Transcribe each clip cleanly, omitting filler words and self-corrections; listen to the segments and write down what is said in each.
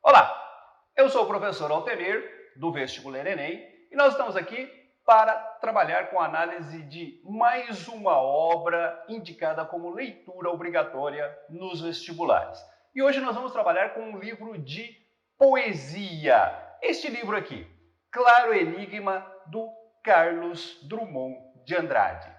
Olá, eu sou o professor Altemir, do Vestibular Enem, e nós estamos aqui para trabalhar com a análise de mais uma obra indicada como leitura obrigatória nos vestibulares. E hoje nós vamos trabalhar com um livro de poesia. Este livro aqui, Claro Enigma, do Carlos Drummond de Andrade.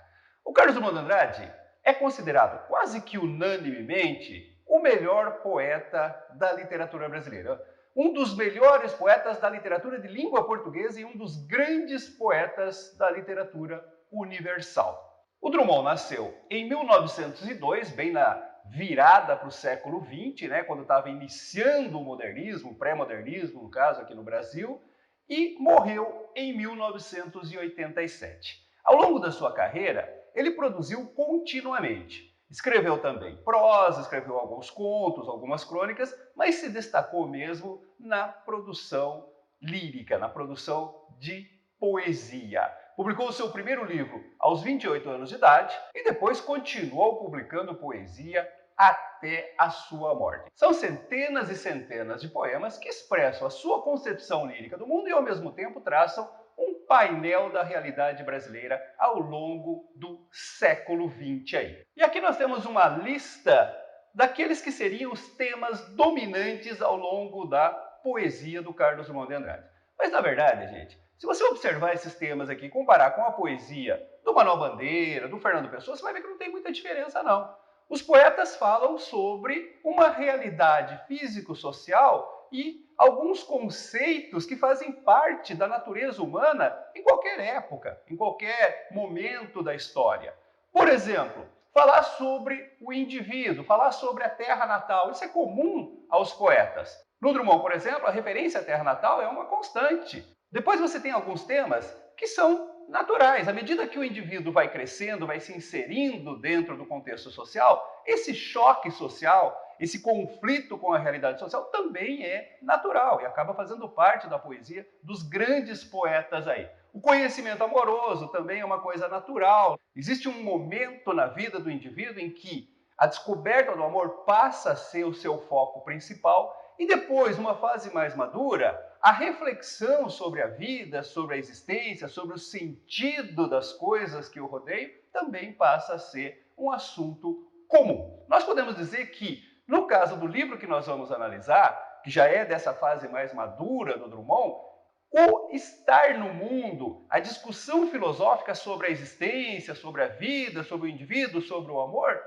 O Carlos Drummond de Andrade é considerado quase que unanimemente o melhor poeta da literatura brasileira. Um dos melhores poetas da literatura de língua portuguesa e um dos grandes poetas da literatura universal. O Drummond nasceu em 1902, bem na virada para o século XX, quando estava iniciando o modernismo, o pré-modernismo, no caso, aqui no Brasil, e morreu em 1987. Ao longo da sua carreira, ele produziu continuamente. Escreveu também prosa, escreveu alguns contos, algumas crônicas, mas se destacou mesmo na produção lírica, na produção de poesia. Publicou o seu primeiro livro aos 28 anos de idade e depois continuou publicando poesia até a sua morte. São centenas e centenas de poemas que expressam a sua concepção lírica do mundo e, ao mesmo tempo, traçam um painel da realidade brasileira ao longo do século XX aí. E aqui nós temos uma lista daqueles que seriam os temas dominantes ao longo da poesia do Carlos Drummond de Andrade. Mas, na verdade, gente, se você observar esses temas aqui e comparar com a poesia do Manuel Bandeira, do Fernando Pessoa, você vai ver que não tem muita diferença, não. Os poetas falam sobre uma realidade físico-social e alguns conceitos que fazem parte da natureza humana em qualquer época, em qualquer momento da história. Por exemplo, falar sobre o indivíduo, falar sobre a terra natal, isso é comum aos poetas. No Drummond, por exemplo, a referência à terra natal é uma constante. Depois você tem alguns temas que são naturais. À medida que o indivíduo vai crescendo, vai se inserindo dentro do contexto social, esse choque social, esse conflito com a realidade social também é natural e acaba fazendo parte da poesia dos grandes poetas aí. O conhecimento amoroso também é uma coisa natural. Existe um momento na vida do indivíduo em que a descoberta do amor passa a ser o seu foco principal e depois, numa fase mais madura, a reflexão sobre a vida, sobre a existência, sobre o sentido das coisas que o rodeiam, também passa a ser um assunto comum. Nós podemos dizer que, no caso do livro que nós vamos analisar, que já é dessa fase mais madura do Drummond, o estar no mundo, a discussão filosófica sobre a existência, sobre a vida, sobre o indivíduo, sobre o amor,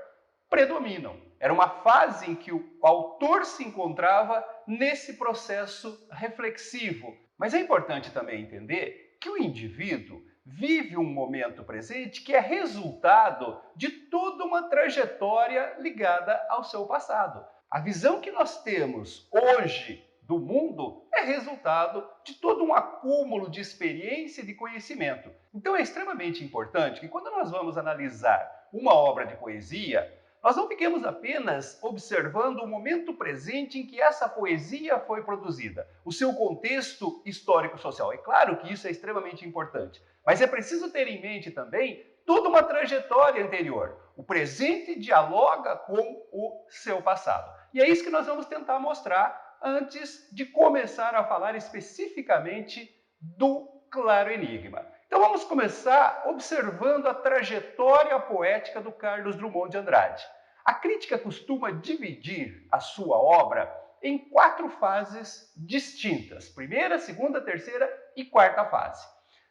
predominam. Era uma fase em que o autor se encontrava nesse processo reflexivo. Mas é importante também entender que o indivíduo vive um momento presente que é resultado de toda uma trajetória ligada ao seu passado. A visão que nós temos hoje do mundo é resultado de todo um acúmulo de experiência e de conhecimento. Então é extremamente importante que quando nós vamos analisar uma obra de poesia, nós não fiquemos apenas observando o momento presente em que essa poesia foi produzida, o seu contexto histórico-social. É claro que isso é extremamente importante, mas é preciso ter em mente também toda uma trajetória anterior. O presente dialoga com o seu passado. E é isso que nós vamos tentar mostrar antes de começar a falar especificamente do Claro Enigma. Então vamos começar observando a trajetória poética do Carlos Drummond de Andrade. A crítica costuma dividir a sua obra em 4 fases distintas: primeira, segunda, terceira e quarta fase.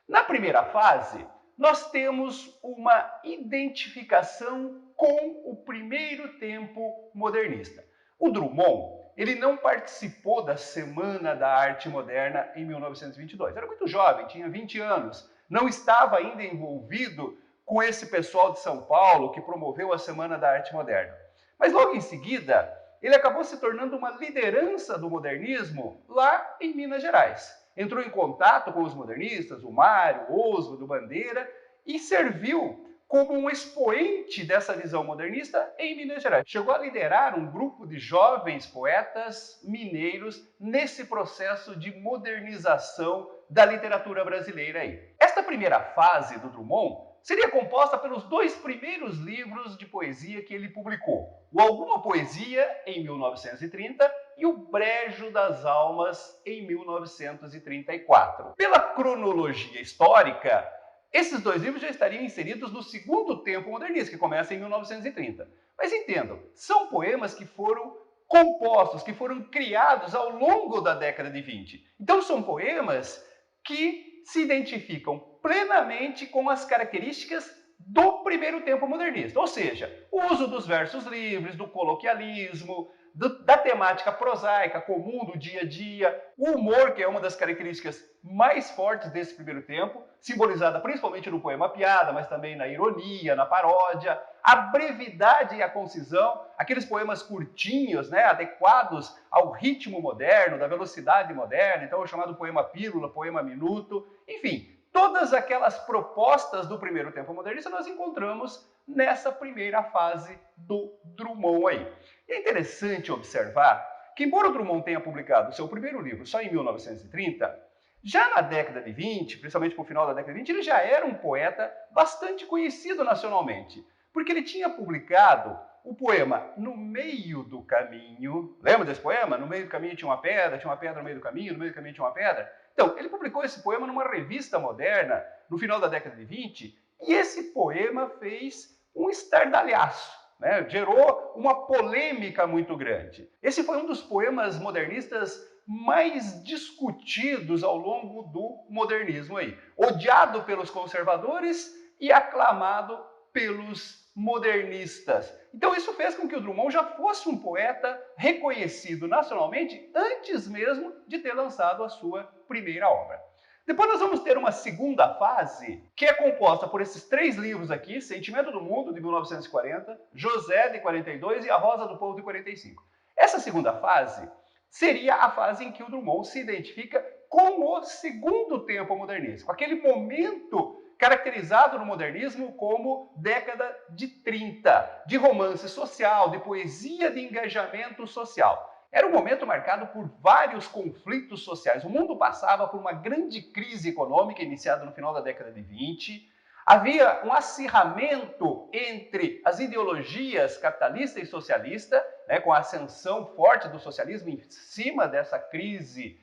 Na primeira fase, nós temos uma identificação com o primeiro tempo modernista. O Drummond, ele não participou da Semana da Arte Moderna em 1922. Era muito jovem, tinha 20 anos. Não estava ainda envolvido com esse pessoal de São Paulo que promoveu a Semana da Arte Moderna. Mas logo em seguida, ele acabou se tornando uma liderança do modernismo lá em Minas Gerais. Entrou em contato com os modernistas, o Mário, o Oswald, o Bandeira, e serviu como um expoente dessa visão modernista em Minas Gerais. Chegou a liderar um grupo de jovens poetas mineiros nesse processo de modernização da literatura brasileira aí. Esta primeira fase do Drummond seria composta pelos 2 primeiros livros de poesia que ele publicou. O Alguma Poesia, em 1930, e O Brejo das Almas, em 1934. Pela cronologia histórica, esses dois livros já estariam inseridos no segundo tempo modernista, que começa em 1930. Mas entendam, são poemas que foram compostos, que foram criados ao longo da década de 20. Então são poemas que se identificam plenamente com as características do primeiro tempo modernista, ou seja, o uso dos versos livres, do coloquialismo, da temática prosaica, comum do dia a dia, o humor, que é uma das características mais fortes desse primeiro tempo, simbolizada principalmente no poema piada, mas também na ironia, na paródia, a brevidade e a concisão, aqueles poemas curtinhos, né, adequados ao ritmo moderno, da velocidade moderna, então é o chamado poema pílula, poema minuto, enfim, todas aquelas propostas do primeiro tempo modernista nós encontramos nessa primeira fase do Drummond aí. E é interessante observar que, embora o Drummond tenha publicado o seu primeiro livro só em 1930, já na década de 20, principalmente no final da década de 20, ele já era um poeta bastante conhecido nacionalmente, porque ele tinha publicado o poema No Meio do Caminho. Lembra desse poema? No meio do caminho tinha uma pedra no meio do caminho, no meio do caminho tinha uma pedra. Então, ele publicou esse poema numa revista moderna, no final da década de 20, e esse poema fez um estardalhaço, né? Gerou uma polêmica muito grande. Esse foi um dos poemas modernistas mais discutidos ao longo do modernismo aí, odiado pelos conservadores e aclamado pelos modernistas. Então isso fez com que o Drummond já fosse um poeta reconhecido nacionalmente antes mesmo de ter lançado a sua primeira obra. Depois nós vamos ter uma segunda fase, que é composta por esses três livros aqui, Sentimento do Mundo, de 1940, José, de 42 e A Rosa do Povo, de 45. Essa segunda fase seria a fase em que o Drummond se identifica com o segundo tempo modernista, com aquele momento caracterizado no modernismo como década de 30, de romance social, de poesia de engajamento social. Era um momento marcado por vários conflitos sociais. O mundo passava por uma grande crise econômica iniciada no final da década de 20. Havia um acirramento entre as ideologias capitalista e socialista, né, com a ascensão forte do socialismo em cima dessa crise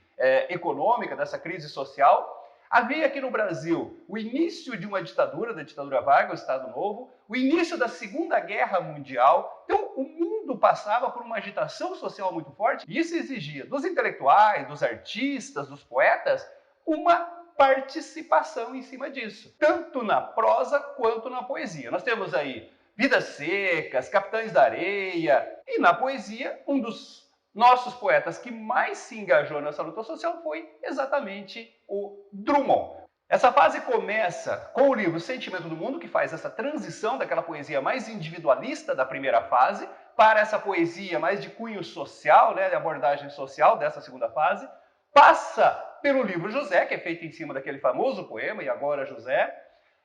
econômica, dessa crise social. Havia aqui no Brasil o início de uma ditadura, da ditadura Vargas, o Estado Novo, o início da Segunda Guerra Mundial. Então, o mundo passava por uma agitação social muito forte e isso exigia dos intelectuais, dos artistas, dos poetas, uma participação em cima disso, tanto na prosa quanto na poesia. Nós temos aí Vidas Secas, Capitães da Areia, e na poesia, um dos nossos poetas que mais se engajou nessa luta social foi exatamente o Drummond. Essa fase começa com o livro Sentimento do Mundo, que faz essa transição daquela poesia mais individualista da primeira fase para essa poesia mais de cunho social, né, de abordagem social dessa segunda fase. Passa pelo livro José, que é feito em cima daquele famoso poema, E Agora José,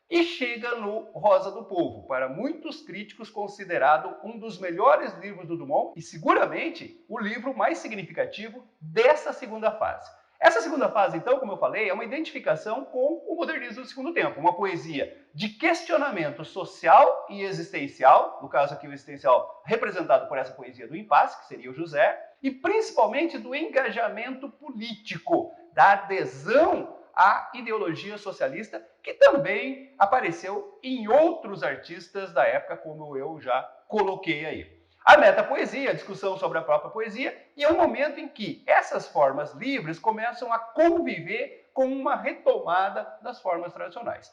e chega no Rosa do Povo, para muitos críticos considerado um dos melhores livros do Drummond e seguramente o livro mais significativo dessa segunda fase. Essa segunda fase, então, como eu falei, é uma identificação com o modernismo do segundo tempo, uma poesia de questionamento social e existencial, no caso aqui o existencial representado por essa poesia do impasse, que seria o José, e principalmente do engajamento político, da adesão à ideologia socialista, que também apareceu em outros artistas da época, como eu já coloquei aí. A metapoesia, a discussão sobre a própria poesia, e é um momento em que essas formas livres começam a conviver com uma retomada das formas tradicionais.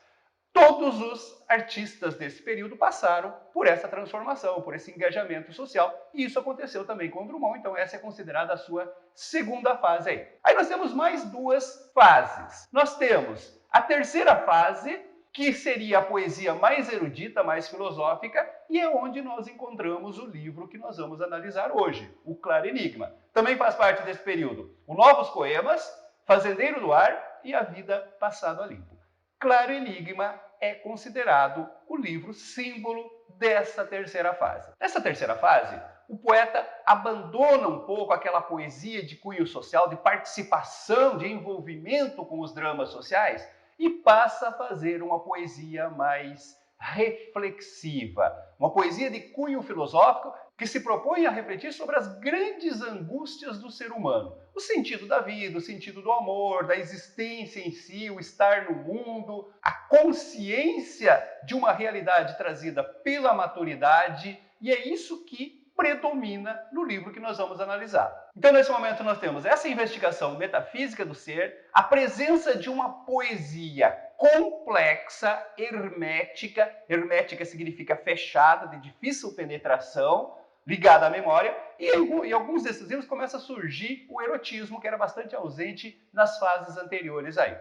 Todos os artistas desse período passaram por essa transformação, por esse engajamento social, e isso aconteceu também com o Drummond, então essa é considerada a sua segunda fase aí. Aí nós temos mais duas fases. Nós temos a terceira fase, que seria a poesia mais erudita, mais filosófica, e é onde nós encontramos o livro que nós vamos analisar hoje, o Claro Enigma. Também faz parte desse período o Novos Poemas, Fazendeiro do Ar e A Vida Passado a Limpo. Claro Enigma é considerado o livro símbolo dessa terceira fase. Nessa terceira fase, o poeta abandona um pouco aquela poesia de cunho social, de participação, de envolvimento com os dramas sociais, e passa a fazer uma poesia mais reflexiva, uma poesia de cunho filosófico que se propõe a refletir sobre as grandes angústias do ser humano. O sentido da vida, o sentido do amor, da existência em si, o estar no mundo, a consciência de uma realidade trazida pela maturidade, e é isso que predomina no livro que nós vamos analisar. Então, nesse momento, nós temos essa investigação metafísica do ser, a presença de uma poesia complexa, hermética. Hermética significa fechada, de difícil penetração, ligada à memória, e em alguns desses livros começa a surgir o erotismo, que era bastante ausente nas fases anteriores aí.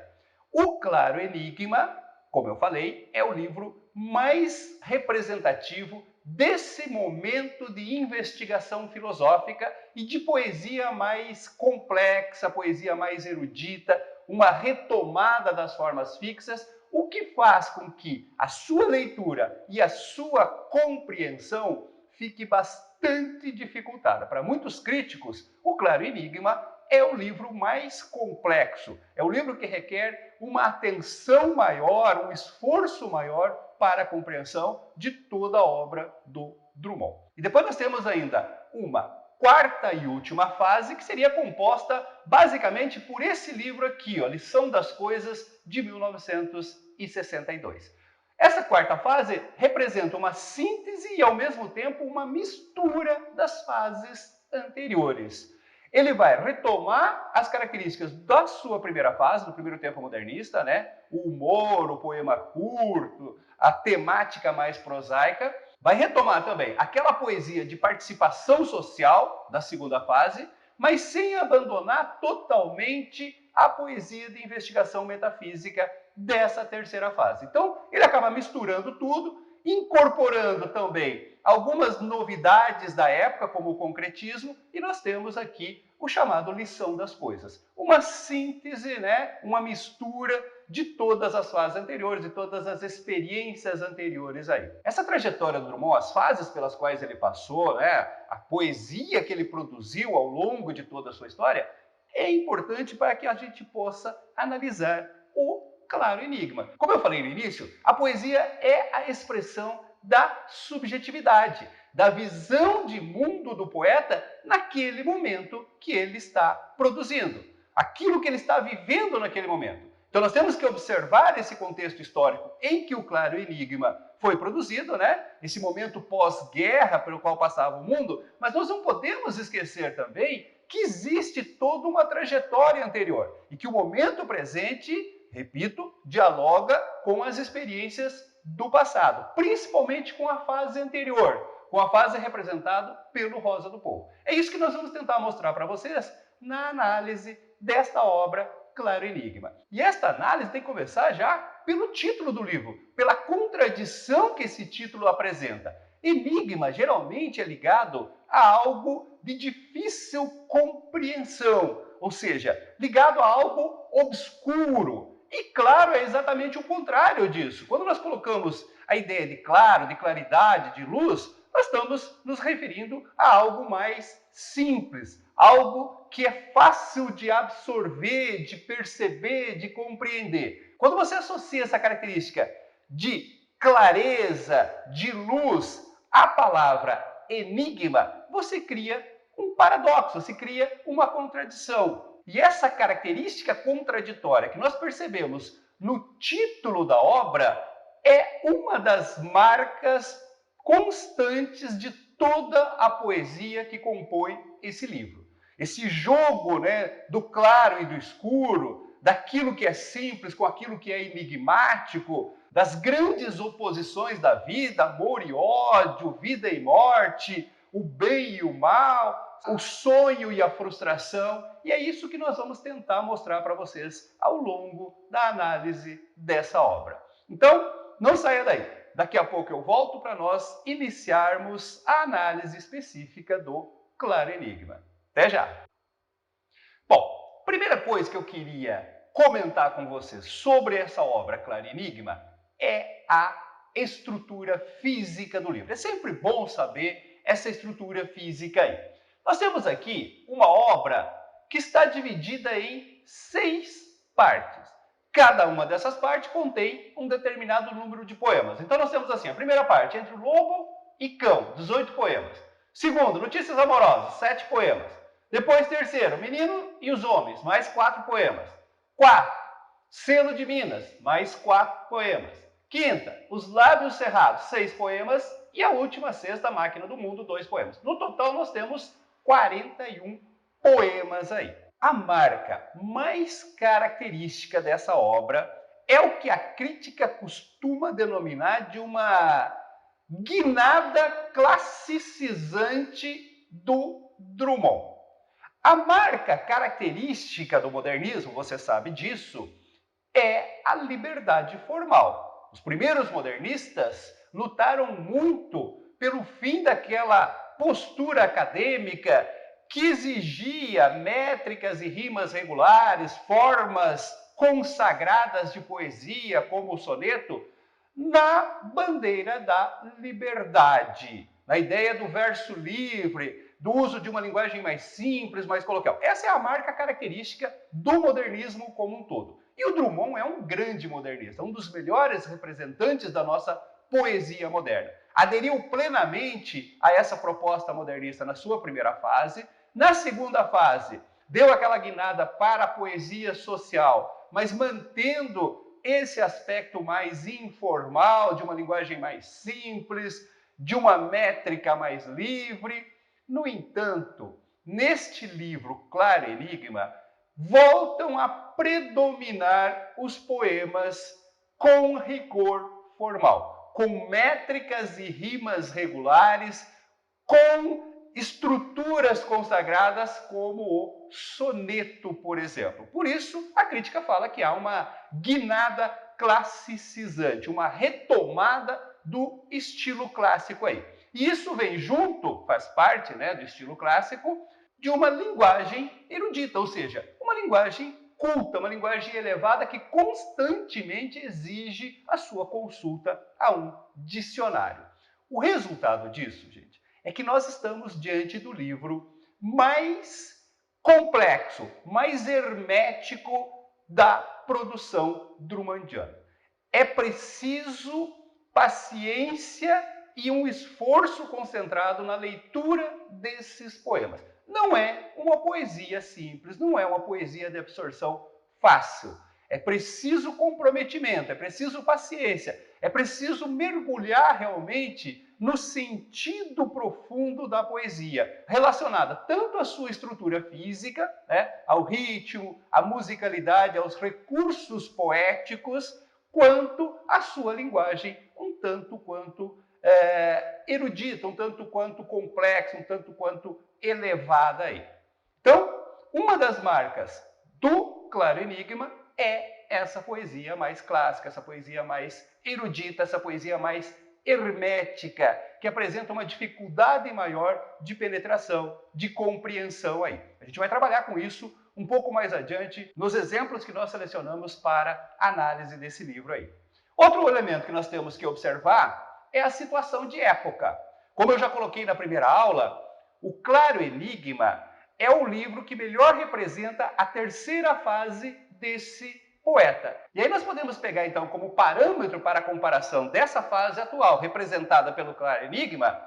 O Claro Enigma, como eu falei, é o livro mais representativo desse momento de investigação filosófica e de poesia mais complexa, poesia mais erudita, uma retomada das formas fixas, o que faz com que a sua leitura e a sua compreensão fique bastante dificultada. Para muitos críticos, o Claro Enigma é o livro mais complexo, é o livro que requer uma atenção maior, um esforço maior para a compreensão de toda a obra do Drummond. E depois nós temos ainda uma quarta e última fase, que seria composta basicamente por esse livro aqui, ó, Lição das Coisas, de 1962. Essa quarta fase representa uma síntese e, ao mesmo tempo, uma mistura das fases anteriores. Ele vai retomar as características da sua primeira fase, do primeiro tempo modernista, né? O humor, o poema curto, a temática mais prosaica. Vai retomar também aquela poesia de participação social da segunda fase, mas sem abandonar totalmente a poesia de investigação metafísica dessa terceira fase. Então, ele acaba misturando tudo, incorporando também algumas novidades da época, como o concretismo, e nós temos aqui o chamado Lição das Coisas. Uma síntese, né? Uma mistura de todas as fases anteriores, de todas as experiências anteriores aí. Essa trajetória do Drummond, as fases pelas quais ele passou, né? A poesia que ele produziu ao longo de toda a sua história, é importante para que a gente possa analisar o Claro Enigma. Como eu falei no início, a poesia é a expressão da subjetividade, da visão de mundo do poeta naquele momento que ele está produzindo, aquilo que ele está vivendo naquele momento. Então nós temos que observar esse contexto histórico em que o Claro Enigma foi produzido, né? Esse momento pós-guerra pelo qual passava o mundo, mas nós não podemos esquecer também que existe toda uma trajetória anterior e que o momento presente, repito, dialoga com as experiências do passado, principalmente com a fase anterior, com a fase representada pelo Rosa do Povo. É isso que nós vamos tentar mostrar para vocês na análise desta obra Claro Enigma. E esta análise tem que começar já pelo título do livro, pela contradição que esse título apresenta. Enigma geralmente é ligado a algo de difícil compreensão, ou seja, ligado a algo obscuro. E claro, é exatamente o contrário disso. Quando nós colocamos a ideia de claro, de claridade, de luz, nós estamos nos referindo a algo mais simples, algo que é fácil de absorver, de perceber, de compreender. Quando você associa essa característica de clareza, de luz, à palavra enigma, você cria um paradoxo, você cria uma contradição. E essa característica contraditória que nós percebemos no título da obra é uma das marcas constantes de toda a poesia que compõe esse livro. Esse jogo, né, do claro e do escuro, daquilo que é simples com aquilo que é enigmático, das grandes oposições da vida, amor e ódio, vida e morte, o bem e o mal, o sonho e a frustração. E é isso que nós vamos tentar mostrar para vocês ao longo da análise dessa obra. Então, não saia daí. Daqui a pouco eu volto para nós iniciarmos a análise específica do Claro Enigma. Até já! Bom, primeira coisa que eu queria comentar com vocês sobre essa obra Claro Enigma é a estrutura física do livro. É sempre bom saber essa estrutura física aí. Nós temos aqui uma obra que está dividida em 6 partes. Cada uma dessas partes contém um determinado número de poemas. Então nós temos assim, a primeira parte, Entre o Lobo e Cão, 18 poemas. Segundo, Notícias Amorosas, 7 poemas. Depois, terceiro, Menino e os Homens, mais 4 poemas. Quarto, Selo de Minas, mais 4 poemas. Quinta, Os Lábios Cerrados, 6 poemas. E a última, sexta, Máquina do Mundo, 2 poemas. No total, nós temos 41 poemas aí. A marca mais característica dessa obra é o que a crítica costuma denominar de uma guinada classicizante do Drummond. A marca característica do modernismo, você sabe disso, é a liberdade formal. Os primeiros modernistas lutaram muito pelo fim daquela postura acadêmica que exigia métricas e rimas regulares, formas consagradas de poesia, como o soneto, na bandeira da liberdade, na ideia do verso livre, do uso de uma linguagem mais simples, mais coloquial. Essa é a marca característica do modernismo como um todo. E o Drummond é um grande modernista, um dos melhores representantes da nossa poesia moderna. Aderiu plenamente a essa proposta modernista na sua primeira fase. Na segunda fase, deu aquela guinada para a poesia social, mas mantendo esse aspecto mais informal, de uma linguagem mais simples, de uma métrica mais livre. No entanto, neste livro Claro Enigma, voltam a predominar os poemas com rigor formal, com métricas e rimas regulares, com estruturas consagradas como o soneto, por exemplo. Por isso, a crítica fala que há uma guinada classicizante, uma retomada do estilo clássico aí. E isso vem junto, faz parte, né, do estilo clássico, de uma linguagem erudita, ou seja, uma linguagem culta, uma linguagem elevada que constantemente exige a sua consulta a um dicionário. O resultado disso, gente, é que nós estamos diante do livro mais complexo, mais hermético da produção drummondiana. É preciso paciência e um esforço concentrado na leitura desses poemas. Não é uma poesia simples, não é uma poesia de absorção fácil. É preciso comprometimento, é preciso paciência, é preciso mergulhar realmente no sentido profundo da poesia, relacionada tanto à sua estrutura física, né, ao ritmo, à musicalidade, aos recursos poéticos, quanto à sua linguagem um tanto quanto erudita, um tanto quanto complexa, um tanto quanto elevada aí. Então, uma das marcas do Claro Enigma é essa poesia mais clássica, essa poesia mais erudita, essa poesia mais hermética, que apresenta uma dificuldade maior de penetração, de compreensão aí. A gente vai trabalhar com isso um pouco mais adiante nos exemplos que nós selecionamos para análise desse livro aí. Outro elemento que nós temos que observar é a situação de época. Como eu já coloquei na primeira aula, o Claro Enigma é o livro que melhor representa a terceira fase desse poeta. E aí nós podemos pegar, então, como parâmetro para a comparação dessa fase atual, representada pelo Claro Enigma,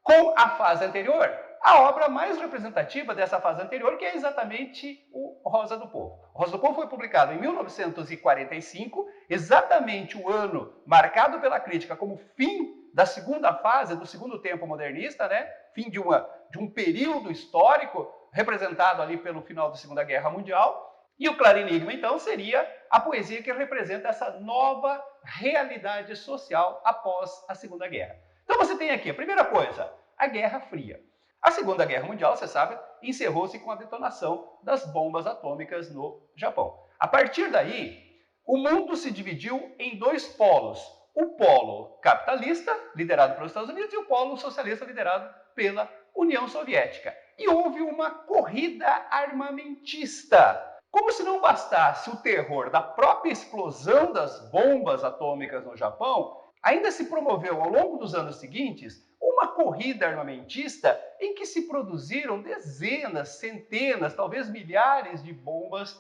com a fase anterior, a obra mais representativa dessa fase anterior, que é exatamente o Rosa do Povo. O Rosa do Povo foi publicado em 1945, exatamente o ano marcado pela crítica como fim da segunda fase, do segundo tempo modernista, né? Fim de um período histórico representado ali pelo final da Segunda Guerra Mundial. E o Claro Enigma, então, seria a poesia que representa essa nova realidade social após a Segunda Guerra. Então você tem aqui a primeira coisa, a Guerra Fria. A Segunda Guerra Mundial, você sabe, encerrou-se com a detonação das bombas atômicas no Japão. A partir daí, o mundo se dividiu em dois polos. O polo capitalista, liderado pelos Estados Unidos, e o polo socialista, liderado pela União Soviética. E houve uma corrida armamentista. Como se não bastasse o terror da própria explosão das bombas atômicas no Japão, ainda se promoveu ao longo dos anos seguintes uma corrida armamentista em que se produziram dezenas, centenas, talvez milhares de bombas,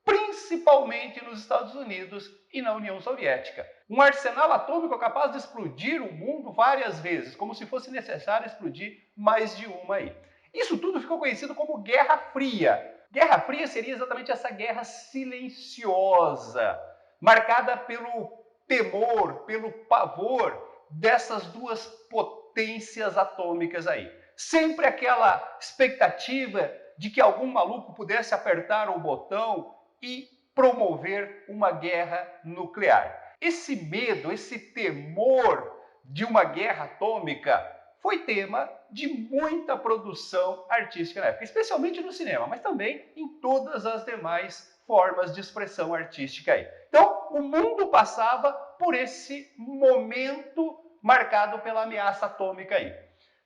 principalmente principalmente nos Estados Unidos e na União Soviética. Um arsenal atômico capaz de explodir o mundo várias vezes, como se fosse necessário explodir mais de uma aí. Isso tudo ficou conhecido como Guerra Fria. Guerra Fria seria exatamente essa guerra silenciosa, marcada pelo temor, pelo pavor dessas duas potências atômicas aí. Sempre aquela expectativa de que algum maluco pudesse apertar o botão e promover uma guerra nuclear. Esse medo, esse temor de uma guerra atômica foi tema de muita produção artística na época, especialmente no cinema, mas também em todas as demais formas de expressão artística aí. Então, o mundo passava por esse momento marcado pela ameaça atômica aí.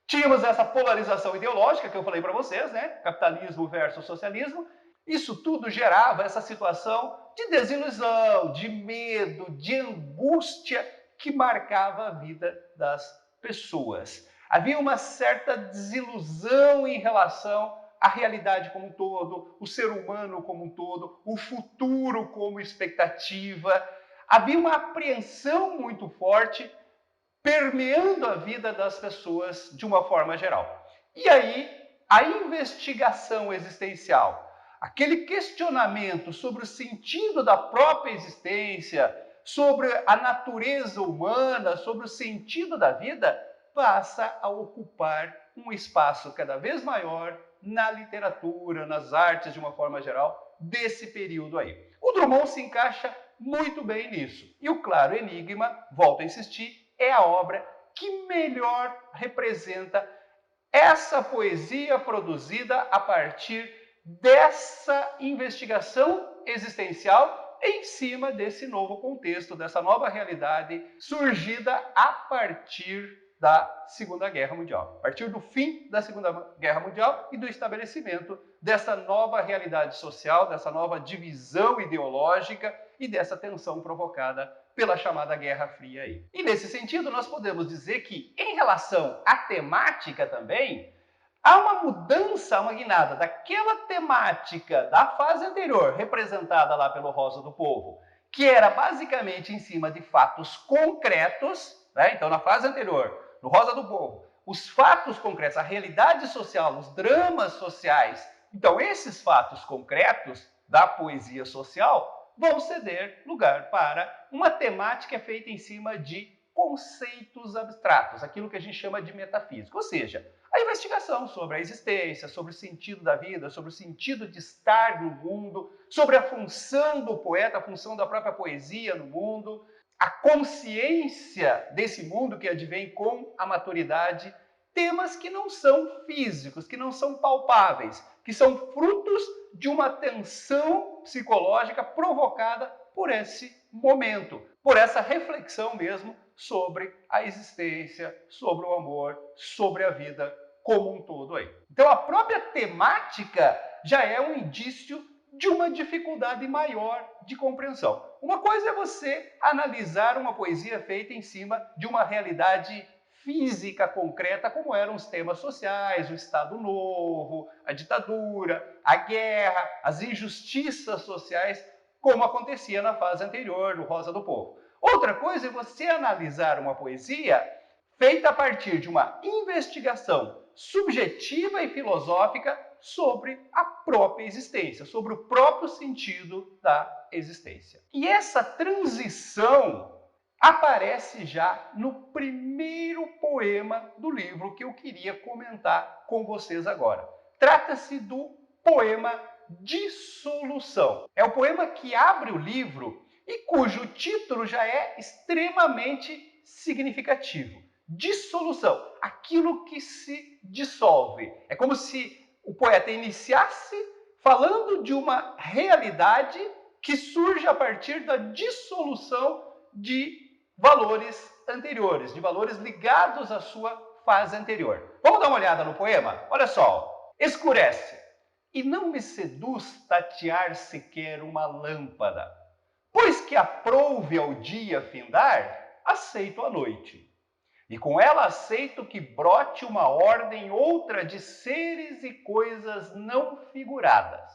Tínhamos essa polarização ideológica que eu falei para vocês, né? Capitalismo versus socialismo. Isso tudo gerava essa situação de desilusão, de medo, de angústia que marcava a vida das pessoas. Havia uma certa desilusão em relação à realidade como um todo, o ser humano como um todo, o futuro como expectativa. Havia uma apreensão muito forte permeando a vida das pessoas de uma forma geral. E aí, a investigação existencial, aquele questionamento sobre o sentido da própria existência, sobre a natureza humana, sobre o sentido da vida, passa a ocupar um espaço cada vez maior na literatura, nas artes de uma forma geral, desse período aí. O Drummond se encaixa muito bem nisso. E o Claro Enigma, volto a insistir, é a obra que melhor representa essa poesia produzida a partir dessa investigação existencial em cima desse novo contexto, dessa nova realidade surgida a partir da Segunda Guerra Mundial. A partir do fim da Segunda Guerra Mundial e do estabelecimento dessa nova realidade social, dessa nova divisão ideológica e dessa tensão provocada pela chamada Guerra Fria aí. E nesse sentido, nós podemos dizer que, em relação à temática também, há uma mudança, uma guinada daquela temática da fase anterior, representada lá pelo Rosa do Povo, que era basicamente em cima de fatos concretos, né? Então, na fase anterior, no Rosa do Povo, os fatos concretos, a realidade social, os dramas sociais. Então, esses fatos concretos da poesia social vão ceder lugar para uma temática feita em cima de conceitos abstratos, aquilo que a gente chama de metafísica, ou seja, a investigação sobre a existência, sobre o sentido da vida, sobre o sentido de estar no mundo, sobre a função do poeta, a função da própria poesia no mundo, a consciência desse mundo que advém com a maturidade, temas que não são físicos, que não são palpáveis, que são frutos de uma tensão psicológica provocada por esse momento, por essa reflexão mesmo sobre a existência, sobre o amor, sobre a vida como um todo aí. Então a própria temática já é um indício de uma dificuldade maior de compreensão. Uma coisa é você analisar uma poesia feita em cima de uma realidade física concreta, como eram os temas sociais, o Estado Novo, a ditadura, a guerra, as injustiças sociais, como acontecia na fase anterior do Rosa do Povo. Outra coisa é você analisar uma poesia feita a partir de uma investigação subjetiva e filosófica sobre a própria existência, sobre o próprio sentido da existência. E essa transição aparece já no primeiro poema do livro que eu queria comentar com vocês agora. Trata-se do poema Dissolução. É o poema que abre o livro e cujo título já é extremamente significativo. Dissolução, aquilo que se dissolve. É como se o poeta iniciasse falando de uma realidade que surge a partir da dissolução de valores anteriores, de valores ligados à sua fase anterior. Vamos dar uma olhada no poema? Olha só. Escurece, e não me seduz tatear sequer uma lâmpada, pois que aprouve ao dia findar, aceito a noite. E com ela aceito que brote uma ordem outra de seres e coisas não figuradas,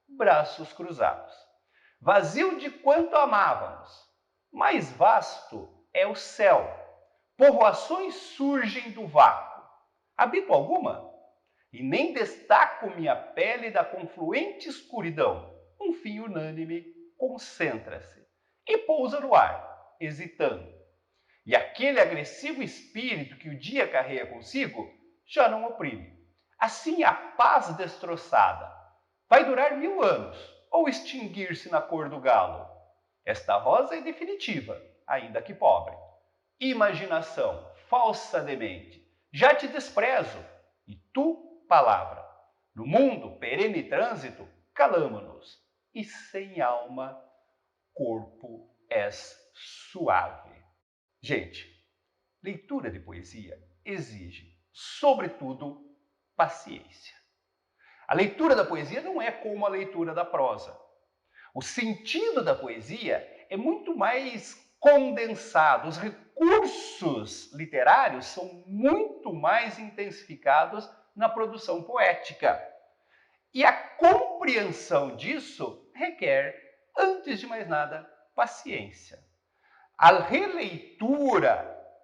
braços cruzados. Vazio de quanto amávamos, mais vasto é o céu. Povoações surgem do vácuo. Habito alguma? E nem destaco minha pele da confluente escuridão. Um fim unânime concentra-se e pousa no ar, hesitando. E aquele agressivo espírito que o dia carrega consigo já não oprime. Assim a paz destroçada vai durar 1000 anos ou extinguir-se na cor do galo. Esta rosa é definitiva, ainda que pobre. Imaginação, falsa demente, já te desprezo, e tu, palavra. No mundo, perene trânsito, calamo-nos, e sem alma, corpo és suave. Gente, leitura de poesia exige, sobretudo, paciência. A leitura da poesia não é como a leitura da prosa. O sentido da poesia é muito mais condensado, os recursos literários são muito mais intensificados na produção poética. E a compreensão disso requer, antes de mais nada, paciência. A releitura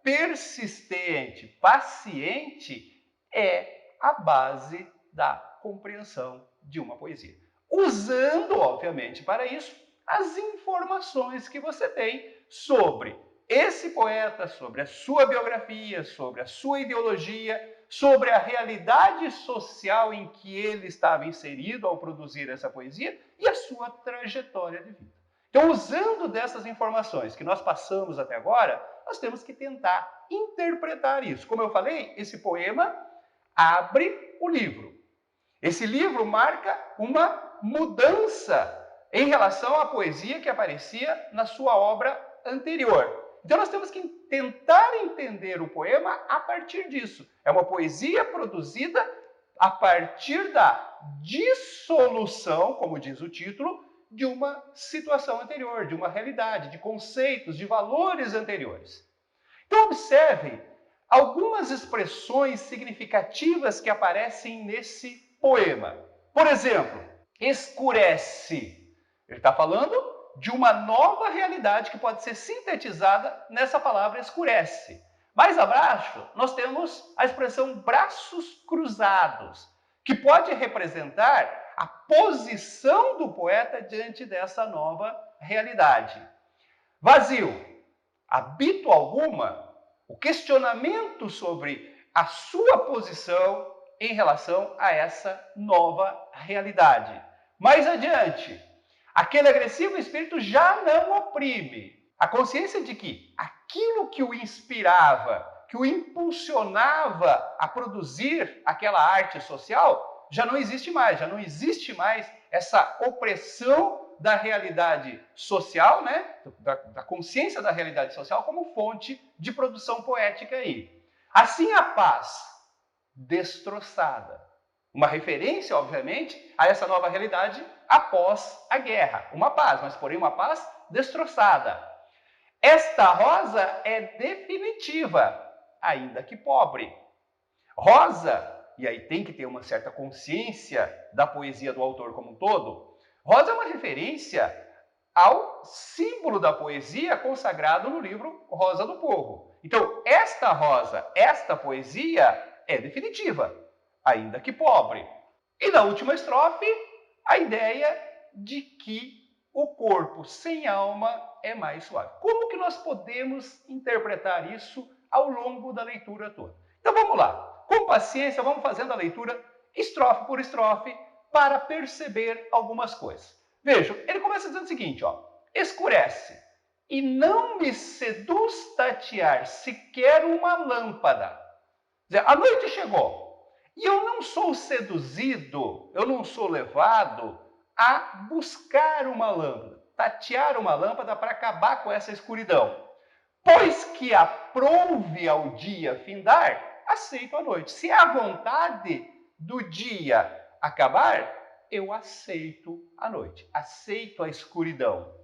persistente, paciente, é a base da compreensão de uma poesia. Usando, obviamente, para isso, as informações que você tem sobre esse poeta, sobre a sua biografia, sobre a sua ideologia, sobre a realidade social em que ele estava inserido ao produzir essa poesia e a sua trajetória de vida. Então, usando dessas informações que nós passamos até agora, nós temos que tentar interpretar isso. Como eu falei, esse poema abre o livro. Esse livro marca uma mudança em relação à poesia que aparecia na sua obra anterior. Então, nós temos que tentar entender o poema a partir disso. É uma poesia produzida a partir da dissolução, como diz o título, de uma situação anterior, de uma realidade, de conceitos, de valores anteriores. Então, observem algumas expressões significativas que aparecem nesse poema. Por exemplo, escurece. Ele está falando de uma nova realidade que pode ser sintetizada nessa palavra escurece. Mais abaixo, nós temos a expressão braços cruzados, que pode representar a posição do poeta diante dessa nova realidade. Vazio. Habito alguma? O questionamento sobre a sua posição em relação a essa nova realidade. Mais adiante, aquele agressivo espírito já não oprime. A consciência de que aquilo que o inspirava, que o impulsionava a produzir aquela arte social, já não existe mais. Já não existe mais essa opressão da realidade social, né? da consciência da realidade social como fonte de produção poética aí. Assim a paz destroçada. Uma referência, obviamente, a essa nova realidade após a guerra. Uma paz, mas porém uma paz destroçada. Esta rosa é definitiva, ainda que pobre. Rosa, e aí tem que ter uma certa consciência da poesia do autor como um todo, rosa é uma referência ao símbolo da poesia consagrado no livro Rosa do Povo. Então, esta rosa, esta poesia é definitiva, ainda que pobre. E na última estrofe, a ideia de que o corpo sem alma é mais suave. Como que nós podemos interpretar isso ao longo da leitura toda? Então vamos lá. Com paciência, vamos fazendo a leitura estrofe por estrofe para perceber algumas coisas. Vejam, ele começa dizendo o seguinte, ó. Escurece, e não me seduz tatear sequer uma lâmpada. Quer dizer, a noite chegou, e eu não sou seduzido, eu não sou levado a buscar uma lâmpada, tatear uma lâmpada para acabar com essa escuridão. Pois que aprouve ao dia findar, aceito a noite. Se é a vontade do dia acabar, eu aceito a noite, aceito a escuridão.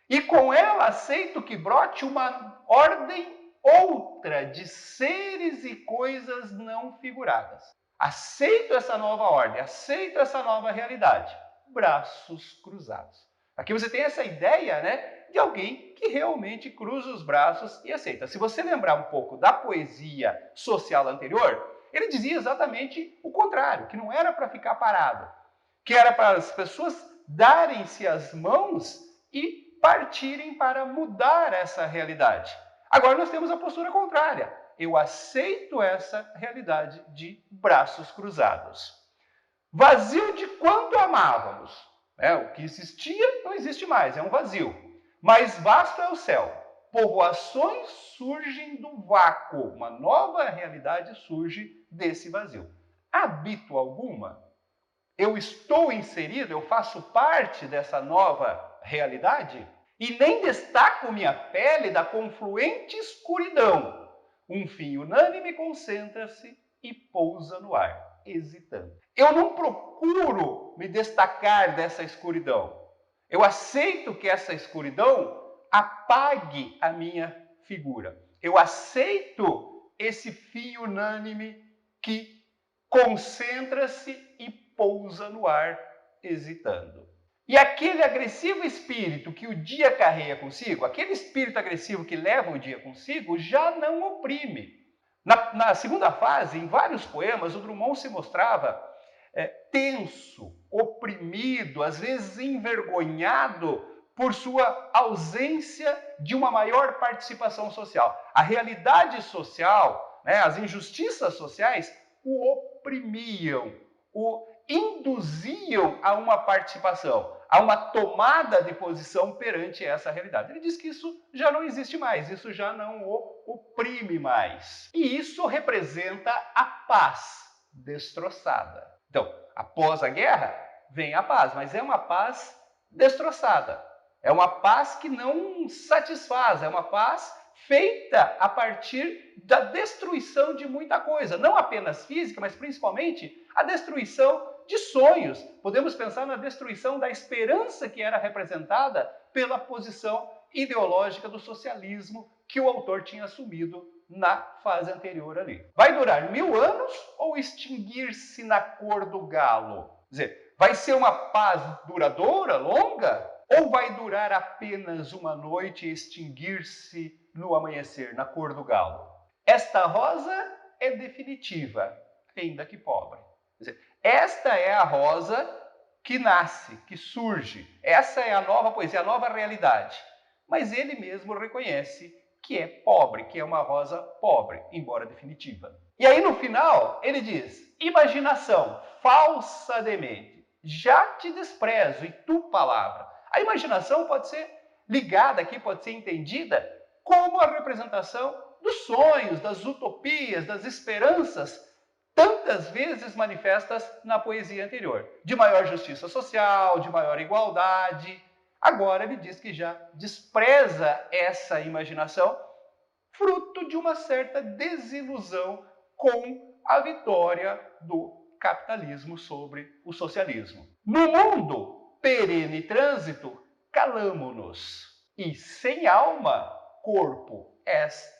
E com ela aceito que brote uma ordem outra de seres e coisas não figuradas. Aceito essa nova ordem, aceito essa nova realidade. Braços cruzados. Aqui você tem essa ideia, né, de alguém que realmente cruza os braços e aceita. Se você lembrar um pouco da poesia social anterior, ele dizia exatamente o contrário, que não era para ficar parado, que era para as pessoas darem-se as mãos e partirem para mudar essa realidade. Agora nós temos a postura contrária. Eu aceito essa realidade de braços cruzados. Vazio de quanto amávamos. O que existia não existe mais, é um vazio. Mais vasto é o céu. Povoações surgem do vácuo. Uma nova realidade surge desse vazio. Habito alguma? Eu estou inserido, eu faço parte dessa nova realidade? E nem destaco minha pele da confluente escuridão. Um fim unânime concentra-se e pousa no ar, hesitando. Eu não procuro me destacar dessa escuridão. Eu aceito que essa escuridão apague a minha figura. Eu aceito esse fim unânime que concentra-se e pousa no ar, hesitando. E aquele agressivo espírito que o dia carrega consigo, aquele espírito agressivo que leva o dia consigo, já não oprime. Na segunda fase, em vários poemas, o Drummond se mostrava tenso, oprimido, às vezes envergonhado por sua ausência de uma maior participação social. A realidade social, as injustiças sociais, o oprimiam, o induziam a uma participação, a uma tomada de posição perante essa realidade. Ele diz que isso já não existe mais, isso já não o oprime mais. E isso representa a paz destroçada. Então, após a guerra, vem a paz, mas é uma paz destroçada. É uma paz que não satisfaz, é uma paz feita a partir da destruição de muita coisa, não apenas física, mas principalmente a destruição de sonhos. Podemos pensar na destruição da esperança que era representada pela posição ideológica do socialismo que o autor tinha assumido na fase anterior ali. Vai durar 1000 anos ou extinguir-se na cor do galo? Quer dizer, vai ser uma paz duradoura, longa? Ou vai durar apenas uma noite e extinguir-se no amanhecer, na cor do galo? Esta rosa é definitiva, ainda que pobre. Quer dizer, esta é a rosa que nasce, que surge. Essa é a nova poesia, a nova realidade. Mas ele mesmo reconhece que é pobre, que é uma rosa pobre, embora definitiva. E aí no final ele diz: imaginação, falsa demente, já te desprezo, e tu, palavra. A imaginação pode ser ligada aqui, pode ser entendida como a representação dos sonhos, das utopias, das esperanças, tantas vezes manifestas na poesia anterior. De maior justiça social, de maior igualdade. Agora ele diz que já despreza essa imaginação, fruto de uma certa desilusão com a vitória do capitalismo sobre o socialismo. No mundo perene trânsito, calamo-nos, e sem alma, corpo és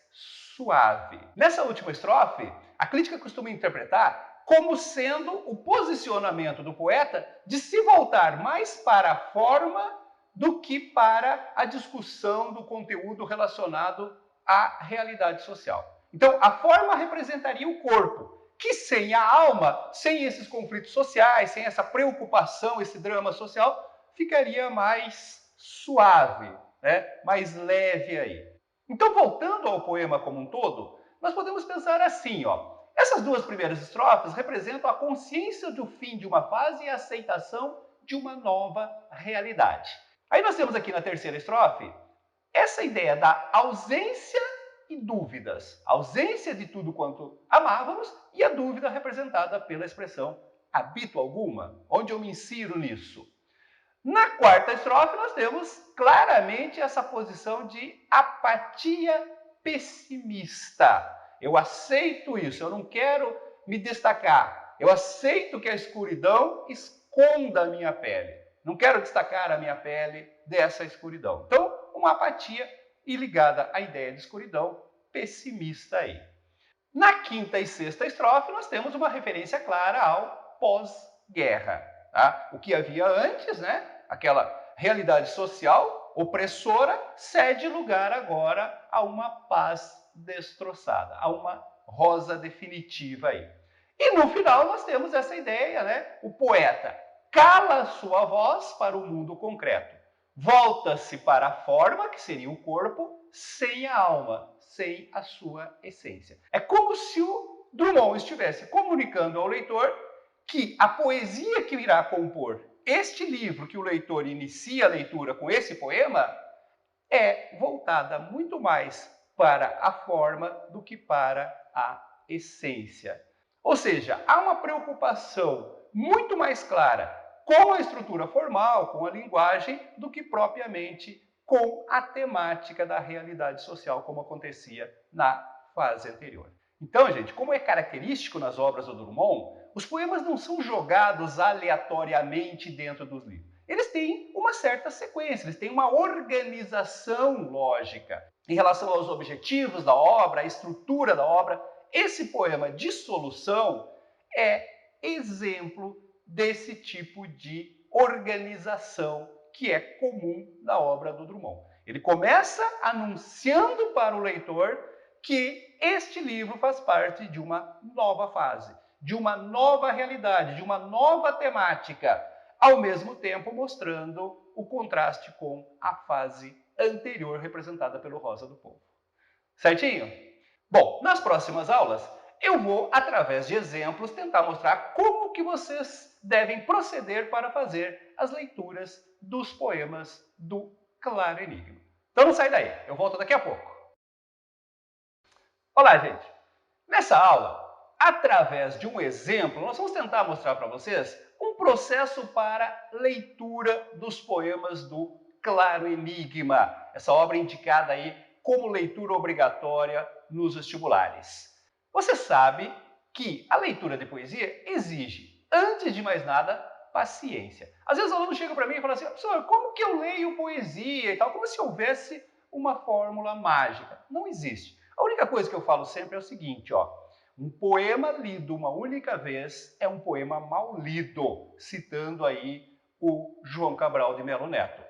suave. Nessa última estrofe, a crítica costuma interpretar como sendo o posicionamento do poeta de se voltar mais para a forma do que para a discussão do conteúdo relacionado à realidade social. Então, a forma representaria o corpo, que sem a alma, sem esses conflitos sociais, sem essa preocupação, esse drama social, ficaria mais suave, mais leve aí. Então, voltando ao poema como um todo, nós podemos pensar assim, essas duas primeiras estrofes representam a consciência do fim de uma fase e a aceitação de uma nova realidade. Aí nós temos aqui na terceira estrofe essa ideia da ausência e dúvidas. A ausência de tudo quanto amávamos e a dúvida representada pela expressão habito alguma, onde eu me insiro nisso. Na quarta estrofe nós temos claramente essa posição de apatia pessimista. Eu aceito isso, eu não quero me destacar. Eu aceito que a escuridão esconda a minha pele. Não quero destacar a minha pele dessa escuridão. Então, uma apatia e ligada à ideia de escuridão pessimista aí. Na quinta e sexta estrofe, nós temos uma referência clara ao pós-guerra. Tá? O que havia antes, aquela realidade social opressora cede lugar agora a uma paz destroçada, a uma rosa definitiva aí. E no final nós temos essa ideia, né? O poeta cala sua voz para o mundo concreto, volta-se para a forma, que seria o corpo, sem a alma, sem a sua essência. É como se o Drummond estivesse comunicando ao leitor que a poesia que irá compor este livro, que o leitor inicia a leitura com esse poema, é voltada muito mais para a forma do que para a essência. Ou seja, há uma preocupação muito mais clara com a estrutura formal, com a linguagem, do que propriamente com a temática da realidade social, como acontecia na fase anterior. Então, gente, como é característico nas obras do Drummond, os poemas não são jogados aleatoriamente dentro dos livros. Eles têm uma certa sequência, eles têm uma organização lógica em relação aos objetivos da obra, à estrutura da obra. Esse poema Dissolução é exemplo desse tipo de organização que é comum na obra do Drummond. Ele começa anunciando para o leitor que este livro faz parte de uma nova fase, de uma nova realidade, de uma nova temática, ao mesmo tempo mostrando o contraste com a fase anterior representada pelo Rosa do Povo. Certinho? Bom, nas próximas aulas eu vou, através de exemplos, tentar mostrar como que vocês devem proceder para fazer as leituras dos poemas do Claro Enigma. Então não sai daí, eu volto daqui a pouco. Olá, gente! Nessa aula, através de um exemplo, nós vamos tentar mostrar para vocês um processo para leitura dos poemas do Claro Enigma, essa obra indicada aí como leitura obrigatória nos vestibulares. Você sabe que a leitura de poesia exige, antes de mais nada, paciência. Às vezes o aluno chega para mim e fala assim, professor, como que eu leio poesia e tal? Como se houvesse uma fórmula mágica. Não existe. A única coisa que eu falo sempre é o seguinte, ó. Um poema lido uma única vez é um poema mal lido, citando aí o João Cabral de Melo Neto.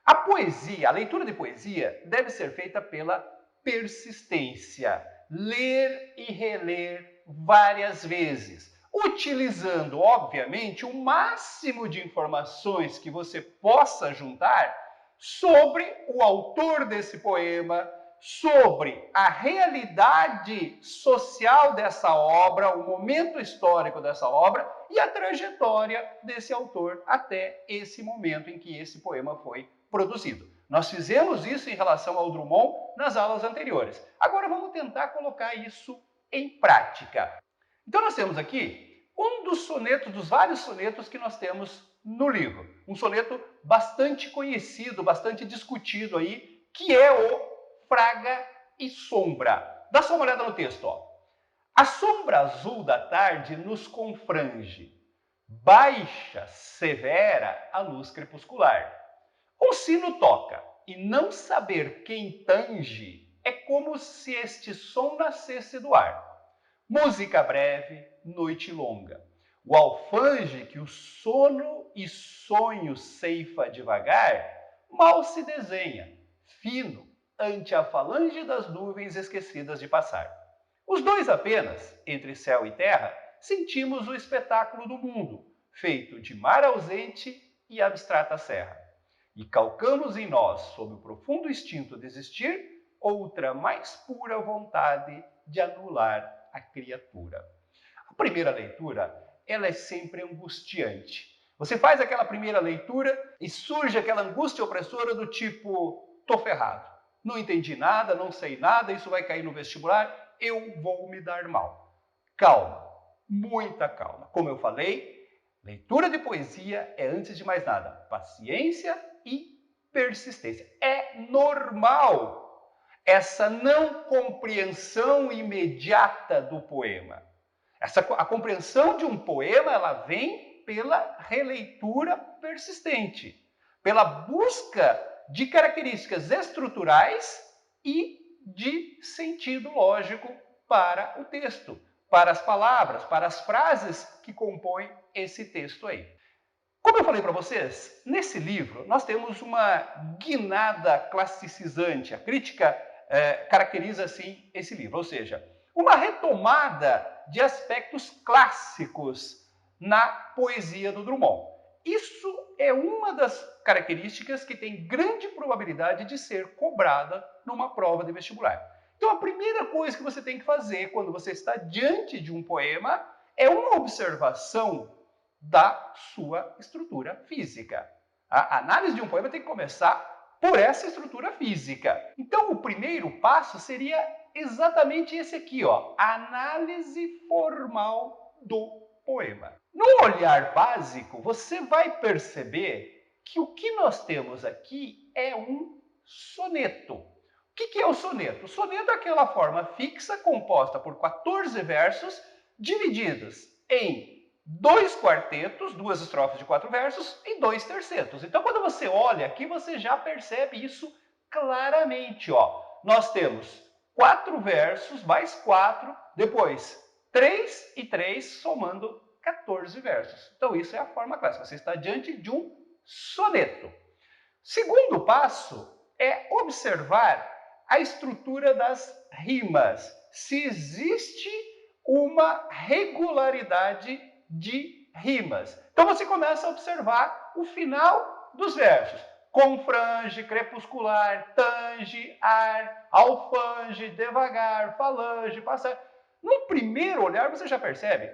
A poesia, a leitura de poesia deve ser feita pela persistência. Ler e reler várias vezes, utilizando, obviamente, o máximo de informações que você possa juntar sobre o autor desse poema, sobre a realidade social dessa obra, o momento histórico dessa obra e a trajetória desse autor até esse momento em que esse poema foi produzido. Nós fizemos isso em relação ao Drummond nas aulas anteriores. Agora vamos tentar colocar isso em prática. Então nós temos aqui um dos sonetos, dos vários sonetos que nós temos no livro. Um soneto bastante conhecido, bastante discutido aí, que é o Praga e Sombra. Dá só uma olhada no texto, ó. A sombra azul da tarde nos confrange. Baixa, severa, a luz crepuscular. Um sino toca, e não saber quem tange é como se este som nascesse do ar. Música breve, noite longa. O alfange que o sono e sonho ceifa devagar, mal se desenha, fino, ante a falange das nuvens esquecidas de passar. Os dois apenas, entre céu e terra, sentimos o espetáculo do mundo, feito de mar ausente e abstrata serra. E calcamos em nós, sob o profundo instinto de existir, outra mais pura vontade de anular a criatura. A primeira leitura, ela é sempre angustiante. Você faz aquela primeira leitura e surge aquela angústia opressora do tipo, tô ferrado, não entendi nada, não sei nada, isso vai cair no vestibular, eu vou me dar mal. Calma, muita calma. Como eu falei, leitura de poesia é, antes de mais nada, paciência e persistência. É normal essa não compreensão imediata do poema. A compreensão de um poema, ela vem pela releitura persistente, pela busca de características estruturais e de sentido lógico para o texto, para as palavras, para as frases que compõem esse texto aí. Como eu falei para vocês, nesse livro nós temos uma guinada classicizante. A crítica caracteriza assim esse livro, ou seja, uma retomada de aspectos clássicos na poesia do Drummond. Isso é uma das características que tem grande probabilidade de ser cobrada numa prova de vestibular. Então, a primeira coisa que você tem que fazer quando você está diante de um poema é uma observação da sua estrutura física. A análise de um poema tem que começar por essa estrutura física. Então, o primeiro passo seria exatamente esse aqui, ó, análise formal do poema. No olhar básico, você vai perceber que o que nós temos aqui é um soneto. O que é o soneto? O soneto é aquela forma fixa composta por 14 versos divididos em 2 quartetos, 2 estrofes de 4 versos e 2 tercetos. Então, quando você olha aqui, você já percebe isso claramente. Ó. Nós temos 4 versos, mais 4, depois 3 e 3, somando 14 versos. Então, isso é a forma clássica. Você está diante de um soneto. Segundo passo é observar a estrutura das rimas. Se existe uma regularidade de rimas. Então, você começa a observar o final dos versos. Confrange, crepuscular, tange, ar, alfange, devagar, falange, passar. No primeiro olhar, você já percebe,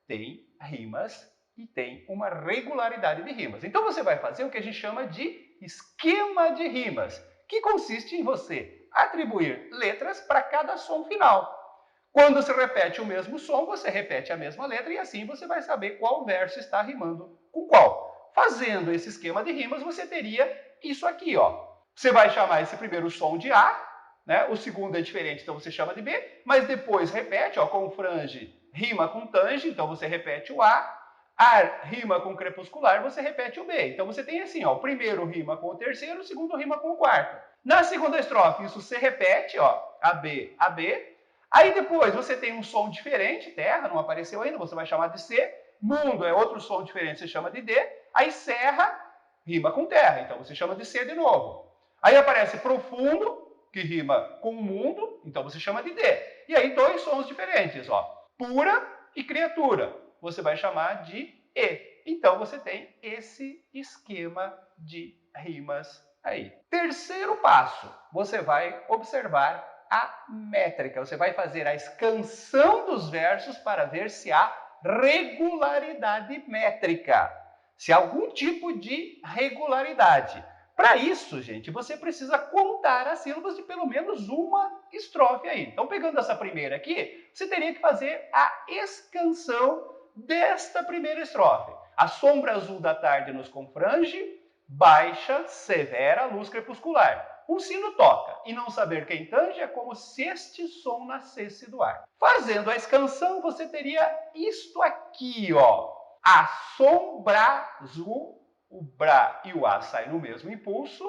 tem rimas e tem uma regularidade de rimas. Então, você vai fazer o que a gente chama de esquema de rimas, que consiste em você atribuir letras para cada som final. Quando se repete o mesmo som, você repete a mesma letra e assim você vai saber qual verso está rimando com qual. Fazendo esse esquema de rimas, você teria isso aqui, ó. Você vai chamar esse primeiro som de A, né? O segundo é diferente, então você chama de B, mas depois repete, ó, confrange rima com tange, então você repete o A. Ar rima com crepuscular, você repete o B. Então você tem assim, ó, o primeiro rima com o terceiro, o segundo rima com o quarto. Na segunda estrofe, isso se repete, ó, AB, AB. Aí depois você tem um som diferente, terra, não apareceu ainda, você vai chamar de C. Mundo é outro som diferente, você chama de D. Aí serra, rima com terra, então você chama de C de novo. Aí aparece profundo, que rima com mundo, então você chama de D. E aí dois sons diferentes, ó, pura e criatura, você vai chamar de E. Então você tem esse esquema de rimas aí. Terceiro passo, você vai observar a métrica. Você vai fazer a escansão dos versos para ver se há regularidade métrica, se há algum tipo de regularidade. Para isso, gente, você precisa contar as sílabas de pelo menos uma estrofe aí. Então, pegando essa primeira aqui, você teria que fazer a escansão desta primeira estrofe. A sombra azul da tarde nos confrange, baixa, severa luz crepuscular. Um sino toca, e não saber quem tange é como se este som nascesse do ar. Fazendo a escansão, você teria isto aqui, ó. A sombra azul, o Bra e o A saem no mesmo impulso,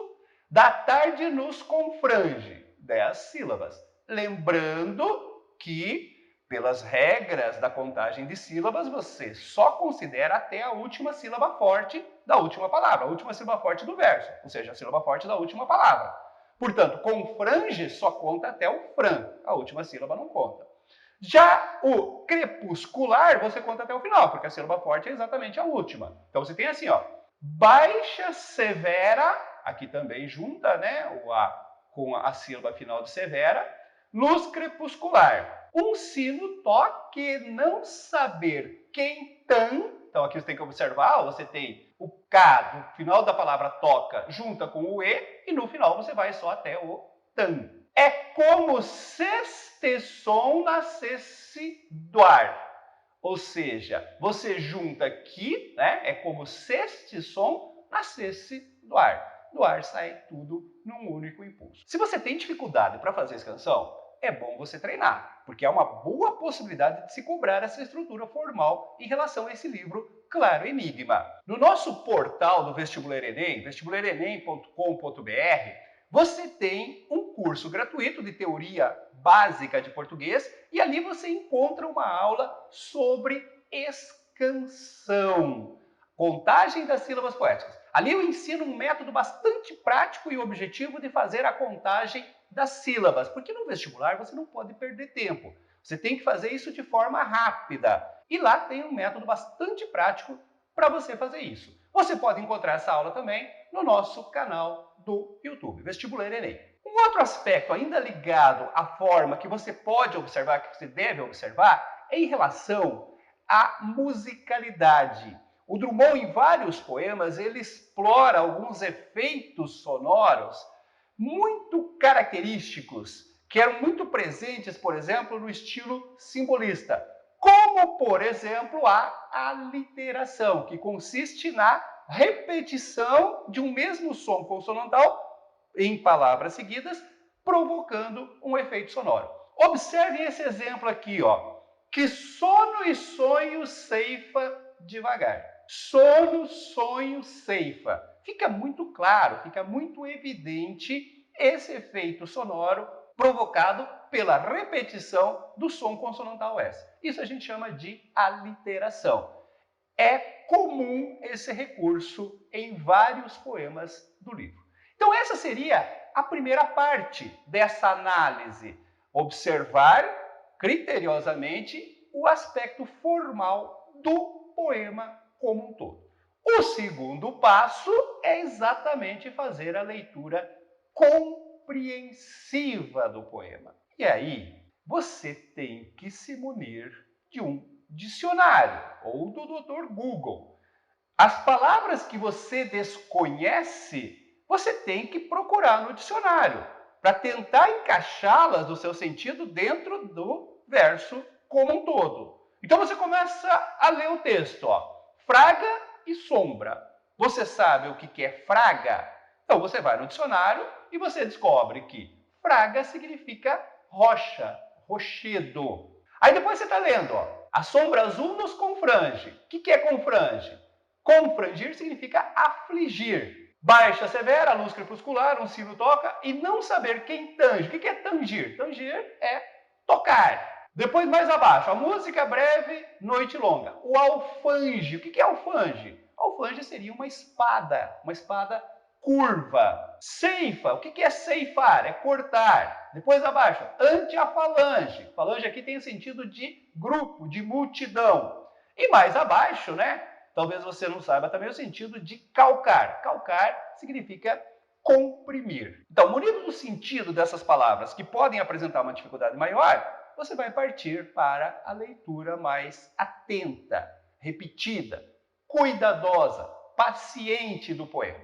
da tarde nos confrange, 10 sílabas. Lembrando que, pelas regras da contagem de sílabas, você só considera até a última sílaba forte da última palavra, a última sílaba forte do verso, ou seja, a sílaba forte da última palavra. Portanto, confrange só conta até o fran, a última sílaba não conta. Já o crepuscular, você conta até o final, porque a sílaba forte é exatamente a última. Então você tem assim, ó, baixa, severa, aqui também junta, né, o A com a sílaba final de severa, luz crepuscular. Um sino toque, não saber quem tan. Então aqui você tem que observar, você tem o K do final da palavra toca junta com o E, e no final você vai só até o tan. É como se este som nascesse do ar. Ou seja, você junta aqui, né? É como se este som nascesse do ar. Do ar sai tudo num único impulso. Se você tem dificuldade para fazer essa canção, é bom você treinar, porque é uma boa possibilidade de se cobrar essa estrutura formal em relação a esse livro Claro Enigma. No nosso portal do Vestibular Enem, vestibularenem.com.br, você tem um curso gratuito de teoria básica de português e ali você encontra uma aula sobre escansão. Contagem das sílabas poéticas. Ali eu ensino um método bastante prático e objetivo de fazer a contagem das sílabas, porque no vestibular você não pode perder tempo. Você tem que fazer isso de forma rápida. E lá tem um método bastante prático para você fazer isso. Você pode encontrar essa aula também no nosso canal do YouTube, Vestibuleiro Enem. Um outro aspecto ainda ligado à forma que você pode observar, que você deve observar, é em relação à musicalidade. O Drummond, em vários poemas, ele explora alguns efeitos sonoros muito característicos, que eram muito presentes, por exemplo, no estilo simbolista, como, por exemplo, a aliteração, que consiste na repetição de um mesmo som consonantal em palavras seguidas, provocando um efeito sonoro. Observe esse exemplo aqui, ó. Que sono e sonho ceifa devagar. Sono, sonho, ceifa. Fica muito claro, fica muito evidente esse efeito sonoro provocado pela repetição do som consonantal S. Isso a gente chama de aliteração. É comum esse recurso em vários poemas do livro. Então essa seria a primeira parte dessa análise. Observar criteriosamente o aspecto formal do poema como um todo. O segundo passo é exatamente fazer a leitura compreensiva do poema. E aí, você tem que se munir de um dicionário ou do Dr. Google. As palavras que você desconhece, você tem que procurar no dicionário para tentar encaixá-las do seu sentido dentro do verso como um todo. Então você começa a ler o texto, ó. Fraga e sombra. Você sabe o que é fraga? Então você vai no dicionário e você descobre que fraga significa rocha, rochedo. Aí depois você está lendo, ó. A sombra azul nos confrange. O que é confrange? Confrangir significa afligir. Baixa severa, luz crepuscular, um sino toca e não saber quem tange. O que é tangir? Tangir é tocar. Depois, mais abaixo, a música breve, noite longa. O alfange. O que é alfange? Alfange seria uma espada curva. Ceifa. O que é ceifar? É cortar. Depois abaixo, ante a falange. Falange aqui tem o sentido de grupo, de multidão. E mais abaixo, né? Talvez você não saiba também o sentido de calcar. Calcar significa comprimir. Então, munido do sentido dessas palavras que podem apresentar uma dificuldade maior, você vai partir para a leitura mais atenta, repetida, cuidadosa, paciente do poema.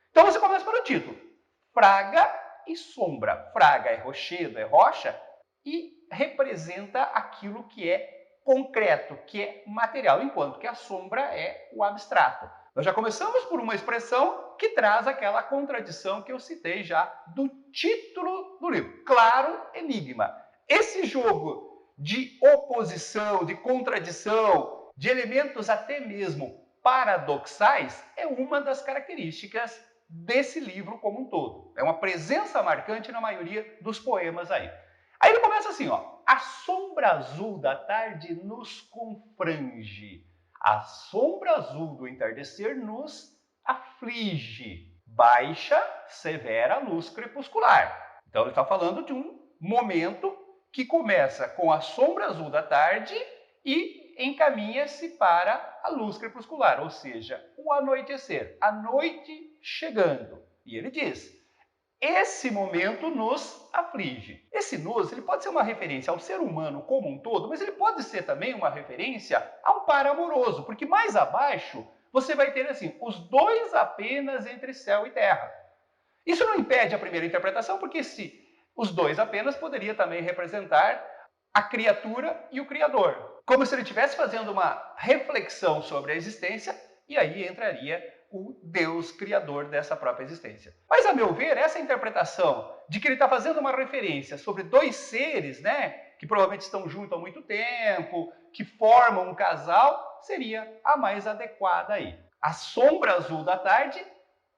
Então você começa pelo título. Fraga e sombra. Fraga é rochedo, é rocha e representa aquilo que é concreto, que é material, enquanto que a sombra é o abstrato. Nós já começamos por uma expressão que traz aquela contradição que eu citei já do título do livro. Claro, enigma. Esse jogo de oposição, de contradição, de elementos até mesmo paradoxais, é uma das características desse livro como um todo. É uma presença marcante na maioria dos poemas aí. Aí ele começa assim, ó. A sombra azul da tarde nos confrange. A sombra azul do entardecer nos aflige. Baixa, severa luz crepuscular. Então ele está falando de um momento que começa com a sombra azul da tarde e encaminha-se para a luz crepuscular, ou seja, o anoitecer, a noite chegando. E ele diz: esse momento nos aflige. Esse nos, ele pode ser uma referência ao ser humano como um todo, mas ele pode ser também uma referência ao par amoroso, porque mais abaixo você vai ter assim, os dois apenas entre céu e terra. Isso não impede a primeira interpretação, porque os dois apenas poderia também representar a criatura e o Criador. Como se ele estivesse fazendo uma reflexão sobre a existência, e aí entraria o Deus criador dessa própria existência. Mas, a meu ver, essa interpretação de que ele está fazendo uma referência sobre dois seres, né, que provavelmente estão juntos há muito tempo, que formam um casal, seria a mais adequada aí. A sombra azul da tarde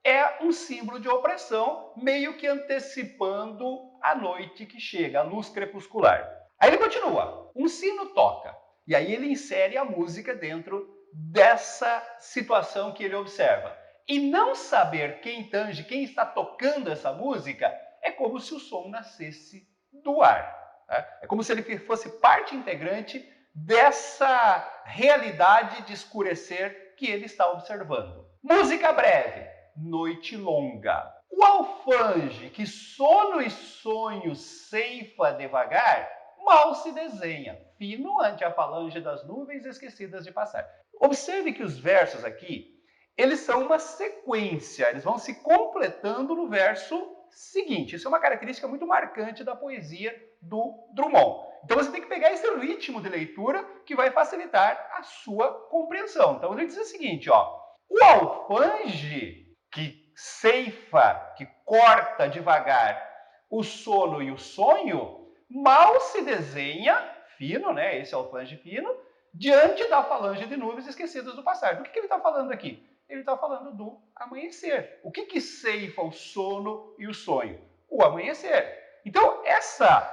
é um símbolo de opressão, meio que antecipando a noite que chega, a luz crepuscular. Aí ele continua, um sino toca, e aí ele insere a música dentro dessa situação que ele observa. E não saber quem tange, quem está tocando essa música, é como se o som nascesse do ar. Tá? É como se ele fosse parte integrante dessa realidade de escurecer que ele está observando. Música breve, noite longa. O alfange que sono e sonho ceifa devagar, mal se desenha, fino ante a falange das nuvens esquecidas de passar. Observe que os versos aqui, eles são uma sequência, eles vão se completando no verso seguinte. Isso é uma característica muito marcante da poesia do Drummond. Então você tem que pegar esse ritmo de leitura que vai facilitar a sua compreensão. Então ele diz o seguinte, ó, o alfange que ceifa, que corta devagar o sono e o sonho, mal se desenha, fino, né? Esse alfange fino, diante da falange de nuvens esquecidas do passado. Do que ele está falando aqui? Ele está falando do amanhecer. O que ceifa o sono e o sonho? O amanhecer. Então, essa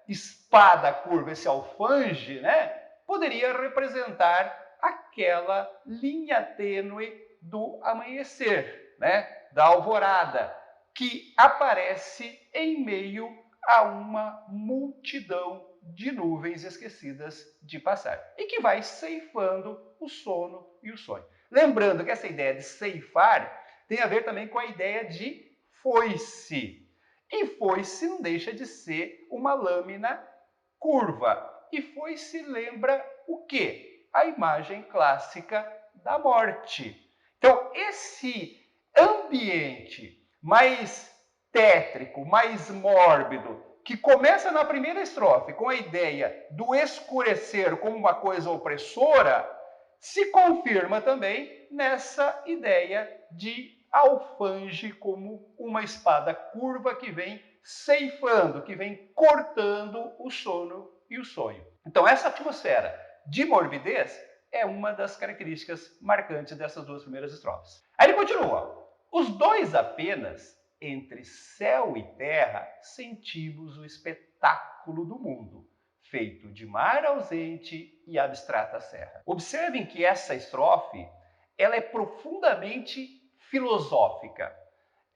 espada curva, esse alfange, né, poderia representar aquela linha tênue do amanhecer, né, da alvorada, que aparece em meio a uma multidão de nuvens esquecidas de passar e que vai ceifando o sono e o sonho. Lembrando que essa ideia de ceifar tem a ver também com a ideia de foice. E foice não deixa de ser uma lâmina curva. E foice lembra o quê? A imagem clássica da morte. Então, esse ambiente mais tétrico, mais mórbido, que começa na primeira estrofe com a ideia do escurecer como uma coisa opressora, se confirma também nessa ideia de alfange como uma espada curva que vem ceifando, que vem cortando o sono e o sonho. Então, essa atmosfera de morbidez é uma das características marcantes dessas duas primeiras estrofes. Aí ele continua. Os dois apenas, entre céu e terra, sentimos o espetáculo do mundo, feito de mar ausente e abstrata serra. Observem que essa estrofe ela é profundamente filosófica.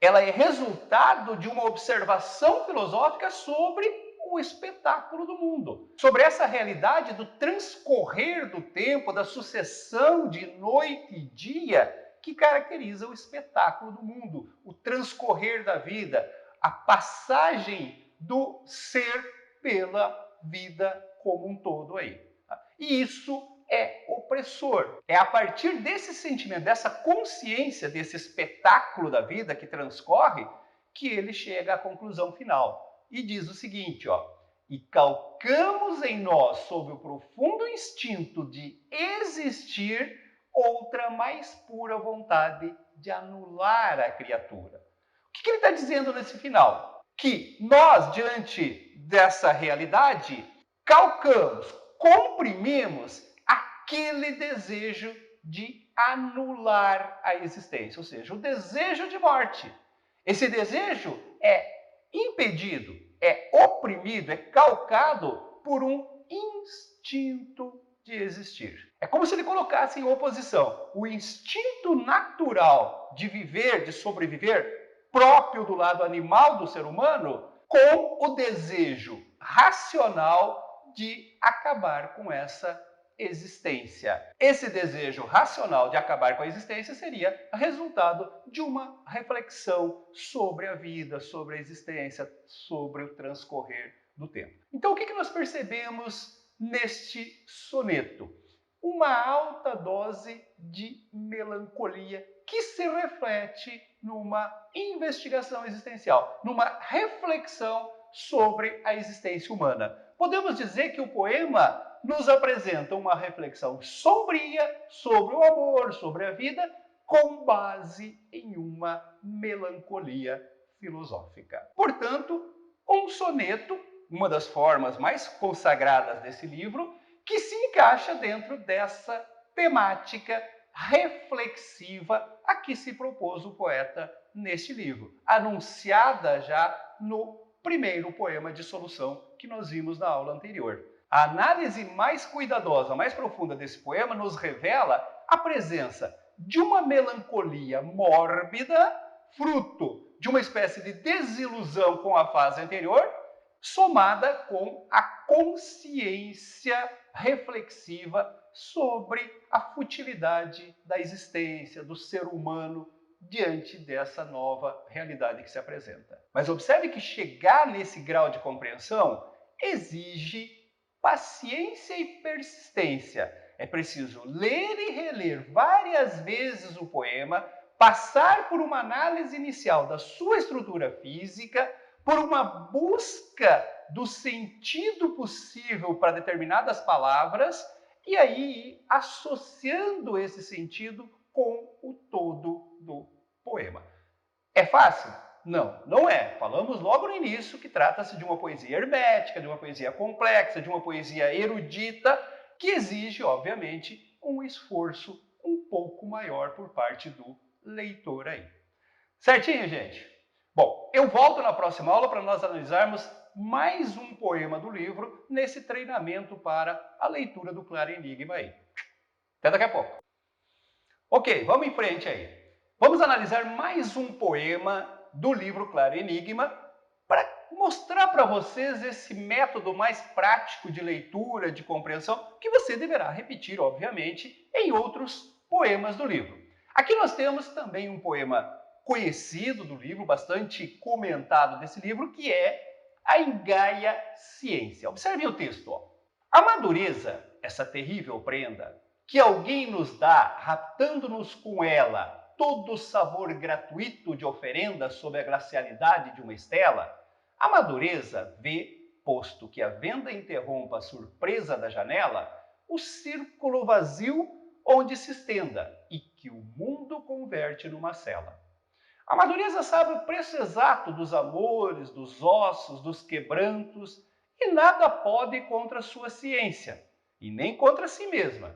Ela é resultado de uma observação filosófica sobre o espetáculo do mundo, sobre essa realidade do transcorrer do tempo, da sucessão de noite e dia que caracteriza o espetáculo do mundo, o transcorrer da vida, a passagem do ser pela vida como um todo aí. E isso é opressor. É a partir desse sentimento, dessa consciência, desse espetáculo da vida que transcorre, que ele chega à conclusão final. E diz o seguinte, ó, e calcamos em nós, sob o profundo instinto de existir, outra mais pura vontade de anular a criatura. O que ele está dizendo nesse final? Que nós, diante dessa realidade, calcamos, comprimimos aquele desejo de anular a existência, ou seja, o desejo de morte. Esse desejo é impedido, é oprimido, é calcado por um instinto de existir. É como se ele colocasse em oposição o instinto natural de viver, de sobreviver, próprio do lado animal do ser humano, com o desejo racional de acabar com essa existência. Esse desejo racional de acabar com a existência seria resultado de uma reflexão sobre a vida, sobre a existência, sobre o transcorrer do tempo. Então, o que nós percebemos neste soneto? Uma alta dose de melancolia que se reflete numa investigação existencial, numa reflexão sobre a existência humana. Podemos dizer que o poema nos apresenta uma reflexão sombria sobre o amor, sobre a vida, com base em uma melancolia filosófica. Portanto, um soneto, uma das formas mais consagradas desse livro, que se encaixa dentro dessa temática reflexiva a que se propôs o poeta neste livro, anunciada já no primeiro poema de solução que nós vimos na aula anterior. A análise mais cuidadosa, mais profunda desse poema nos revela a presença de uma melancolia mórbida, fruto de uma espécie de desilusão com a fase anterior, somada com a consciência reflexiva sobre a futilidade da existência do ser humano diante dessa nova realidade que se apresenta. Mas observe que chegar nesse grau de compreensão exige paciência e persistência. É preciso ler e reler várias vezes o poema, passar por uma análise inicial da sua estrutura física, por uma busca do sentido possível para determinadas palavras, e aí ir associando esse sentido com o todo do poema. É fácil? Não, não é. Falamos logo no início que trata-se de uma poesia hermética, de uma poesia complexa, de uma poesia erudita, que exige, obviamente, um esforço um pouco maior por parte do leitor aí. Certinho, gente? Bom, eu volto na próxima aula para nós analisarmos mais um poema do livro nesse treinamento para a leitura do Claro Enigma aí. Até daqui a pouco. Ok, vamos em frente aí. Vamos analisar mais um poema do livro Claro Enigma para mostrar para vocês esse método mais prático de leitura, de compreensão, que você deverá repetir, obviamente, em outros poemas do livro. Aqui nós temos também um poema conhecido do livro, bastante comentado desse livro, que é A Ingaia Ciência. Observem o texto. Ó. A madureza, essa terrível prenda, que alguém nos dá, raptando-nos com ela, todo o sabor gratuito de oferenda sob a glacialidade de uma estela, a madureza vê, posto que a venda interrompa a surpresa da janela, o círculo vazio onde se estenda e que o mundo converte numa cela. A madureza sabe o preço exato dos amores, dos ossos, dos quebrantos, e nada pode contra a sua ciência, e nem contra si mesma.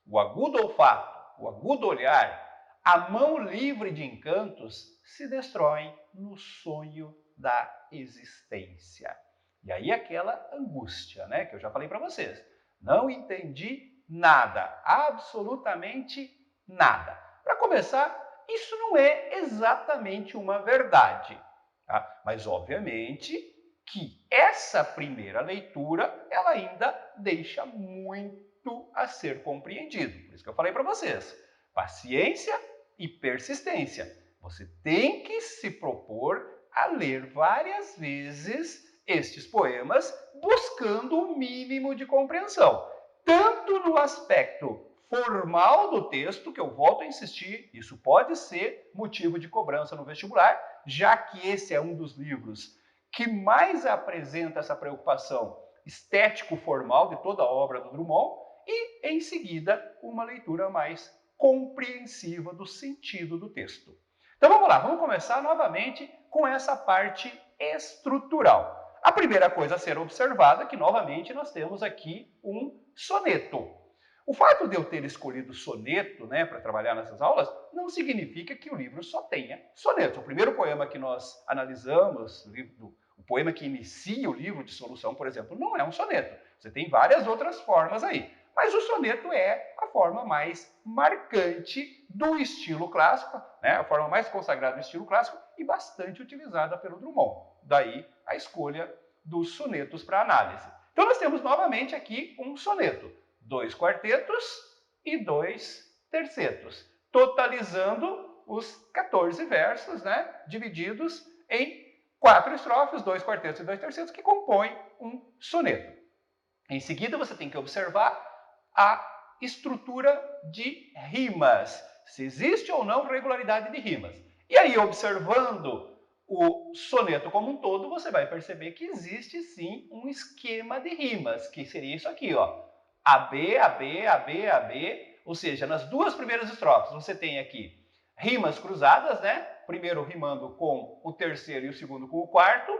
O agudo olfato, o agudo olhar, a mão livre de encantos se destroem no sonho da existência. E aí aquela angústia, né, que eu já falei para vocês. Não entendi nada, absolutamente nada. Para começar, isso não é exatamente uma verdade, tá? Mas obviamente que essa primeira leitura ela ainda deixa muito a ser compreendido. Por isso que eu falei para vocês, paciência e persistência. Você tem que se propor a ler várias vezes estes poemas, buscando o mínimo de compreensão, tanto no aspecto formal do texto, que eu volto a insistir, isso pode ser motivo de cobrança no vestibular, já que esse é um dos livros que mais apresenta essa preocupação estético-formal de toda a obra do Drummond, e, em seguida, uma leitura mais compreensiva do sentido do texto. Então vamos lá, vamos começar novamente com essa parte estrutural. A primeira coisa a ser observada é que, novamente, nós temos aqui um soneto. O fato de eu ter escolhido soneto, né, para trabalhar nessas aulas, não significa que o livro só tenha sonetos. O primeiro poema que nós analisamos, o poema que inicia o livro de solução, por exemplo, não é um soneto. Você tem várias outras formas aí. Mas o soneto é a forma mais marcante do estilo clássico, né, a forma mais consagrada do estilo clássico e bastante utilizada pelo Drummond. Daí a escolha dos sonetos para análise. Então nós temos novamente aqui um soneto. 2 quartetos e 2 tercetos, totalizando os 14 versos, né, divididos em 4 estrofes, 2 quartetos e 2 tercetos, que compõem um soneto. Em seguida, você tem que observar a estrutura de rimas, se existe ou não regularidade de rimas. E aí, observando o soneto como um todo, você vai perceber que existe sim um esquema de rimas, que seria isso aqui, ó. AB, AB, AB, AB, ou seja, nas duas primeiras estrofes você tem aqui rimas cruzadas, né? Primeiro rimando com o terceiro e o segundo com o quarto,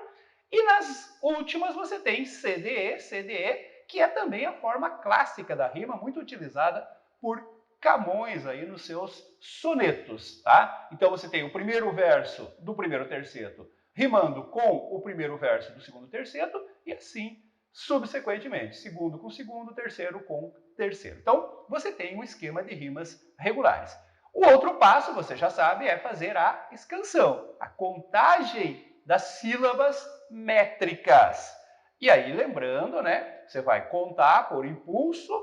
e nas últimas você tem CDE, CDE, que é também a forma clássica da rima, muito utilizada por Camões aí nos seus sonetos, tá? Então você tem o primeiro verso do primeiro terceto rimando com o primeiro verso do segundo terceto, e assim subsequentemente. Segundo com segundo, terceiro com terceiro. Então, você tem um esquema de rimas regulares. O outro passo, você já sabe, é fazer a escansão, a contagem das sílabas métricas. E aí, lembrando, né, você vai contar por impulso,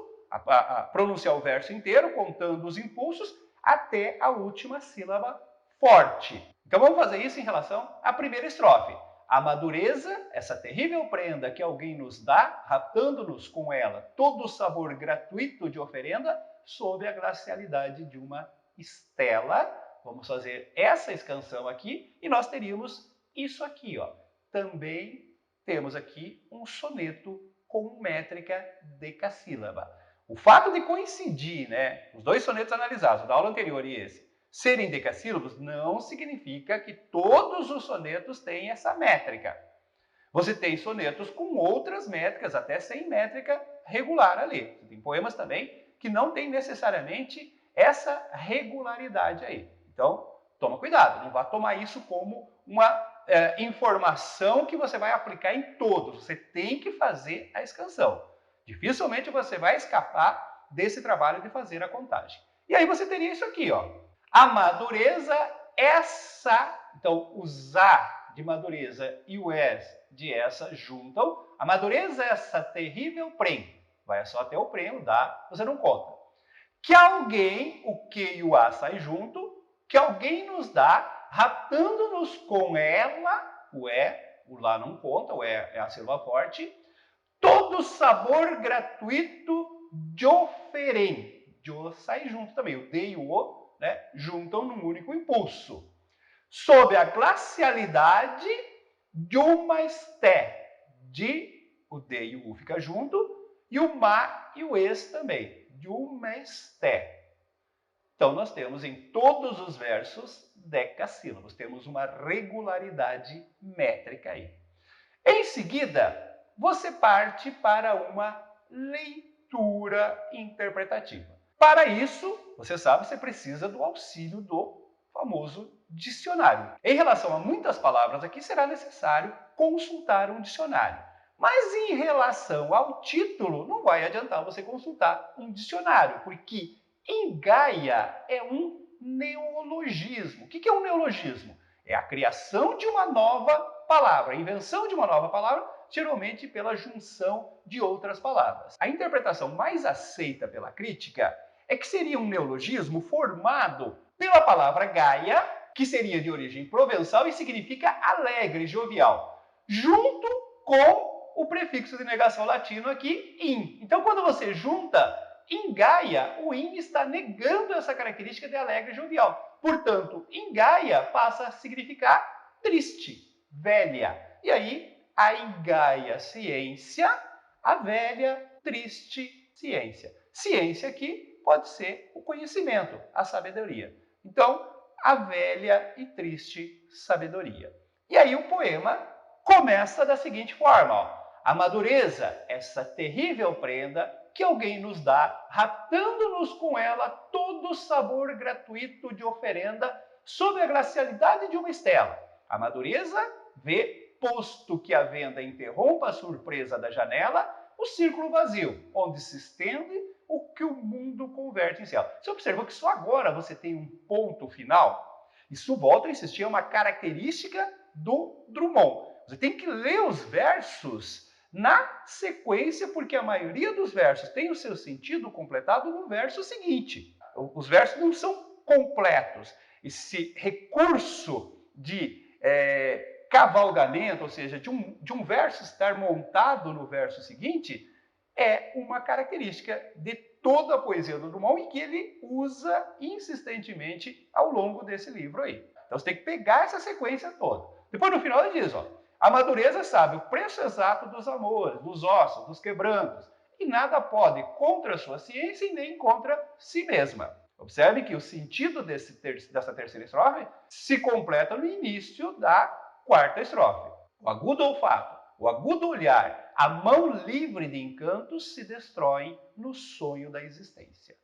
pronunciar o verso inteiro, contando os impulsos, até a última sílaba forte. Então, vamos fazer isso em relação à primeira estrofe. A madureza, essa terrível prenda que alguém nos dá, raptando-nos com ela todo o sabor gratuito de oferenda, sob a glacialidade de uma estela. Vamos fazer essa escansão aqui e nós teríamos isso aqui, ó. Também temos aqui um soneto com métrica decassílaba. O fato de coincidir, né, os dois sonetos analisados, da aula anterior e esse, serem decassílabos, não significa que todos os sonetos têm essa métrica. Você tem sonetos com outras métricas, até sem métrica regular ali. Você tem poemas também que não têm necessariamente essa regularidade aí. Então, toma cuidado, não vá tomar isso como uma informação que você vai aplicar em todos. Você tem que fazer a escansão. Dificilmente você vai escapar desse trabalho de fazer a contagem. E aí você teria isso aqui, ó. A madureza, essa... Então, os a de madureza e o es de essa juntam. A madureza, essa terrível prem. Vai só até o prem, o dá, você não conta. Que alguém, o que e o a sai junto, que alguém nos dá, raptando-nos com ela, o lá não conta, o é a sílaba forte, todo sabor gratuito de oferem. De sai junto também, o de e o o, né, juntam num único impulso. Sob a glacialidade de uma esté, o de e o u fica junto, e o ma e o es também, de uma esté. Então, nós temos em todos os versos decassílabos, temos uma regularidade métrica aí. Em seguida, você parte para uma leitura interpretativa. Para isso, você sabe, você precisa do auxílio do famoso dicionário. Em relação a muitas palavras aqui, será necessário consultar um dicionário. Mas em relação ao título, não vai adiantar você consultar um dicionário, porque engaia é um neologismo. O que é um neologismo? É a criação de uma nova palavra, a invenção de uma nova palavra, geralmente pela junção de outras palavras. A interpretação mais aceita pela crítica é que seria um neologismo formado pela palavra gaia, que seria de origem provençal e significa alegre, jovial, junto com o prefixo de negação latino aqui, in. Então, quando você junta engaia, o in está negando essa característica de alegre e jovial. Portanto, engaia passa a significar triste, velha. E aí, a engaia ciência, a velha triste ciência. Ciência aqui pode ser o conhecimento, a sabedoria. Então, a velha e triste sabedoria. E aí o poema começa da seguinte forma, ó. A madureza, essa terrível prenda que alguém nos dá, raptando-nos com ela todo o sabor gratuito de oferenda sob a glacialidade de uma estela. A madureza vê, posto que a venda interrompa a surpresa da janela, o círculo vazio, onde se estende o que o mundo converte em céu. Você observou que só agora você tem um ponto final? Isso, volta a insistir, é uma característica do Drummond. Você tem que ler os versos na sequência, porque a maioria dos versos tem o seu sentido completado no verso seguinte. Os versos não são completos. Esse recurso de cavalgamento, ou seja, de um verso estar montado no verso seguinte, é uma característica de toda a poesia do Drummond e que ele usa insistentemente ao longo desse livro aí. Então você tem que pegar essa sequência toda. Depois no final ele diz, ó, a madureza sabe o preço exato dos amores, dos ossos, dos quebrantos, e nada pode contra a sua ciência e nem contra si mesma. Observe que o sentido dessa terceira estrofe se completa no início da quarta estrofe. O agudo olfato, o agudo olhar, a mão livre de encantos se destroem no sonho da existência.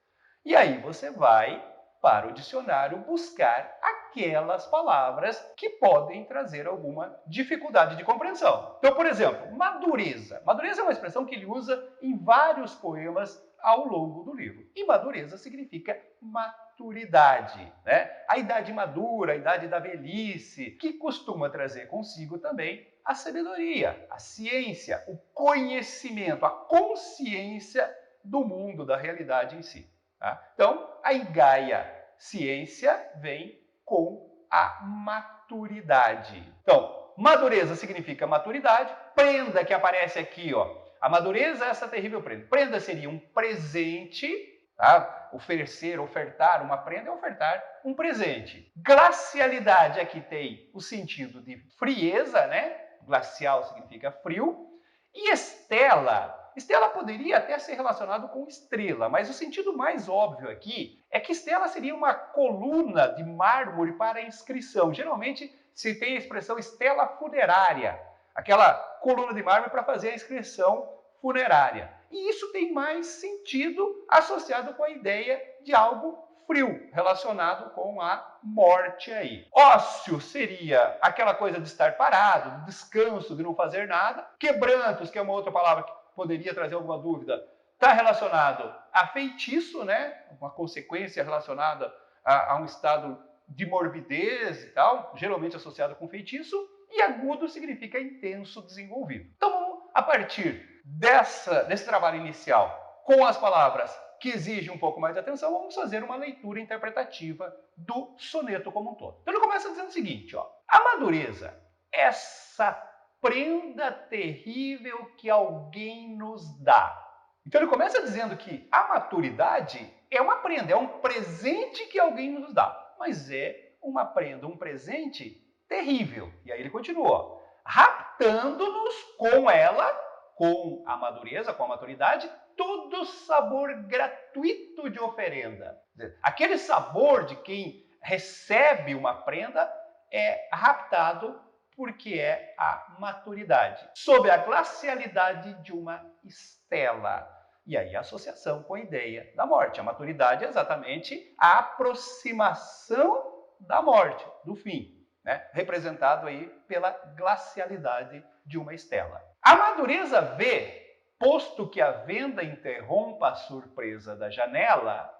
E aí você vai para o dicionário buscar aquelas palavras que podem trazer alguma dificuldade de compreensão. Então, por exemplo, madureza. Madureza é uma expressão que ele usa em vários poemas ao longo do livro. E madureza significa maturidade, né? A idade madura, a idade da velhice, que costuma trazer consigo também a sabedoria, a ciência, o conhecimento, a consciência do mundo, da realidade em si. Tá? Então, a Igaia ciência vem com a maturidade. Então, madureza significa maturidade. Prenda, que aparece aqui, ó. A madureza é essa terrível prenda. Prenda seria um presente, tá? Oferecer, ofertar uma prenda é ofertar um presente. Glacialidade aqui tem o sentido de frieza, né? Glacial significa frio. E estela poderia até ser relacionado com estrela, mas o sentido mais óbvio aqui é que estela seria uma coluna de mármore para inscrição. Geralmente se tem a expressão estela funerária, aquela coluna de mármore para fazer a inscrição funerária. E isso tem mais sentido associado com a ideia de algo frio, relacionado com a morte aí. Ócio seria aquela coisa de estar parado, de descanso, de não fazer nada. Quebrantos, que é uma outra palavra que poderia trazer alguma dúvida, está relacionado a feitiço, né? Uma consequência relacionada a um estado de morbidez e tal, geralmente associado com feitiço. E agudo significa intenso, desenvolvido. Então, vamos, a partir desse trabalho inicial, com as palavras que exigem um pouco mais de atenção, vamos fazer uma leitura interpretativa do soneto como um todo. Então ele começa dizendo o seguinte, ó: a madureza, essa prenda terrível que alguém nos dá. Então ele começa dizendo que a maturidade é uma prenda, é um presente que alguém nos dá, mas é uma prenda, um presente terrível. E aí ele continua, raptando-nos com ela, com a madureza, com a maturidade, todo sabor gratuito de oferenda. Aquele sabor de quem recebe uma prenda é raptado porque é a maturidade, sob a glacialidade de uma estela. E aí a associação com a ideia da morte. A maturidade é exatamente a aproximação da morte, do fim, né? Representado aí pela glacialidade de uma estela. A madureza vê, posto que a venda interrompa a surpresa da janela,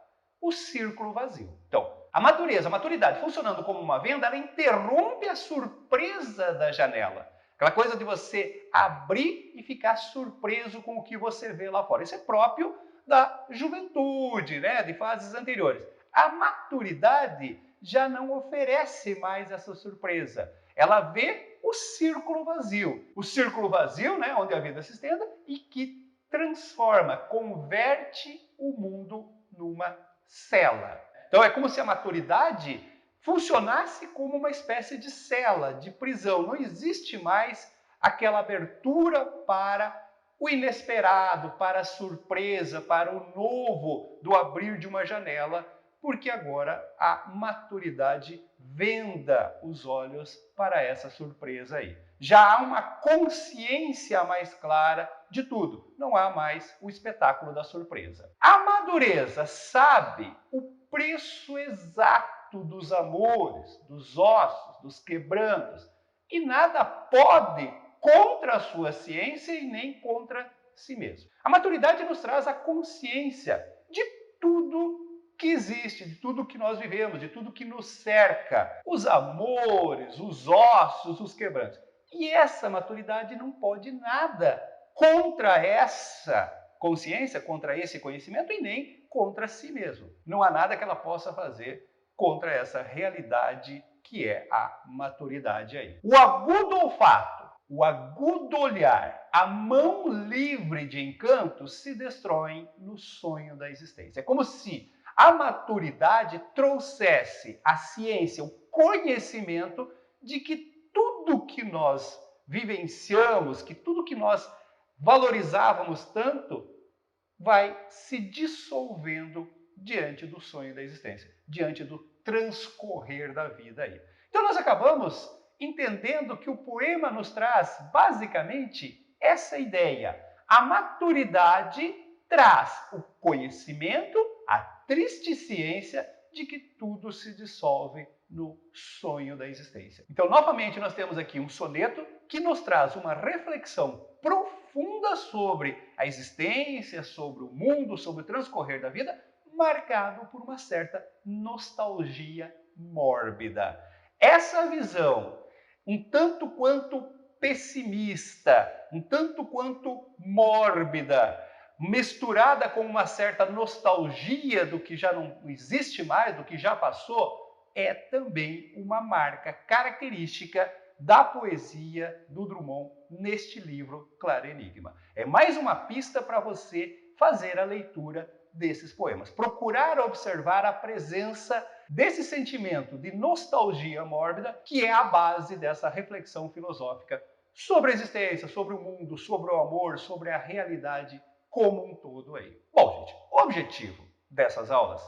o círculo vazio. Então, a maturidade, funcionando como uma venda, ela interrompe a surpresa da janela. Aquela coisa de você abrir e ficar surpreso com o que você vê lá fora. Isso é próprio da juventude, né? De fases anteriores. A maturidade já não oferece mais essa surpresa. Ela vê o círculo vazio. O círculo vazio, né? Onde a vida se estenda e que transforma, converte o mundo numa cela. Então é como se a maturidade funcionasse como uma espécie de cela, de prisão. Não existe mais aquela abertura para o inesperado, para a surpresa, para o novo do abrir de uma janela, porque agora a maturidade venda os olhos para essa surpresa aí. Já há uma consciência mais clara de tudo. Não há mais o espetáculo da surpresa. A madureza sabe o preço exato dos amores, dos ossos, dos quebrantos, e nada pode contra a sua ciência e nem contra si mesmo. A maturidade nos traz a consciência de tudo que existe, de tudo que nós vivemos, de tudo que nos cerca, os amores, os ossos, os quebrantos. E essa maturidade não pode nada contra essa consciência, contra esse conhecimento e nem contra si mesmo. Não há nada que ela possa fazer contra essa realidade que é a maturidade aí. O agudo olfato, o agudo olhar, a mão livre de encanto se destroem no sonho da existência. É como se a maturidade trouxesse a ciência, o conhecimento de que tudo que nós vivenciamos, que tudo que nós valorizávamos tanto, vai se dissolvendo diante do sonho da existência, diante do transcorrer da vida aí. Então nós acabamos entendendo que o poema nos traz basicamente essa ideia. A maturidade traz o conhecimento, a triste ciência de que tudo se dissolve no sonho da existência. Então, novamente, nós temos aqui um soneto que nos traz uma reflexão profunda sobre a existência, sobre o mundo, sobre o transcorrer da vida, marcado por uma certa nostalgia mórbida. Essa visão, um tanto quanto pessimista, um tanto quanto mórbida, misturada com uma certa nostalgia do que já não existe mais, do que já passou, é também uma marca característica da poesia do Drummond neste livro Claro Enigma. É mais uma pista para você fazer a leitura desses poemas. Procurar observar a presença desse sentimento de nostalgia mórbida que é a base dessa reflexão filosófica sobre a existência, sobre o mundo, sobre o amor, sobre a realidade como um todo aí. Bom, gente, o objetivo dessas aulas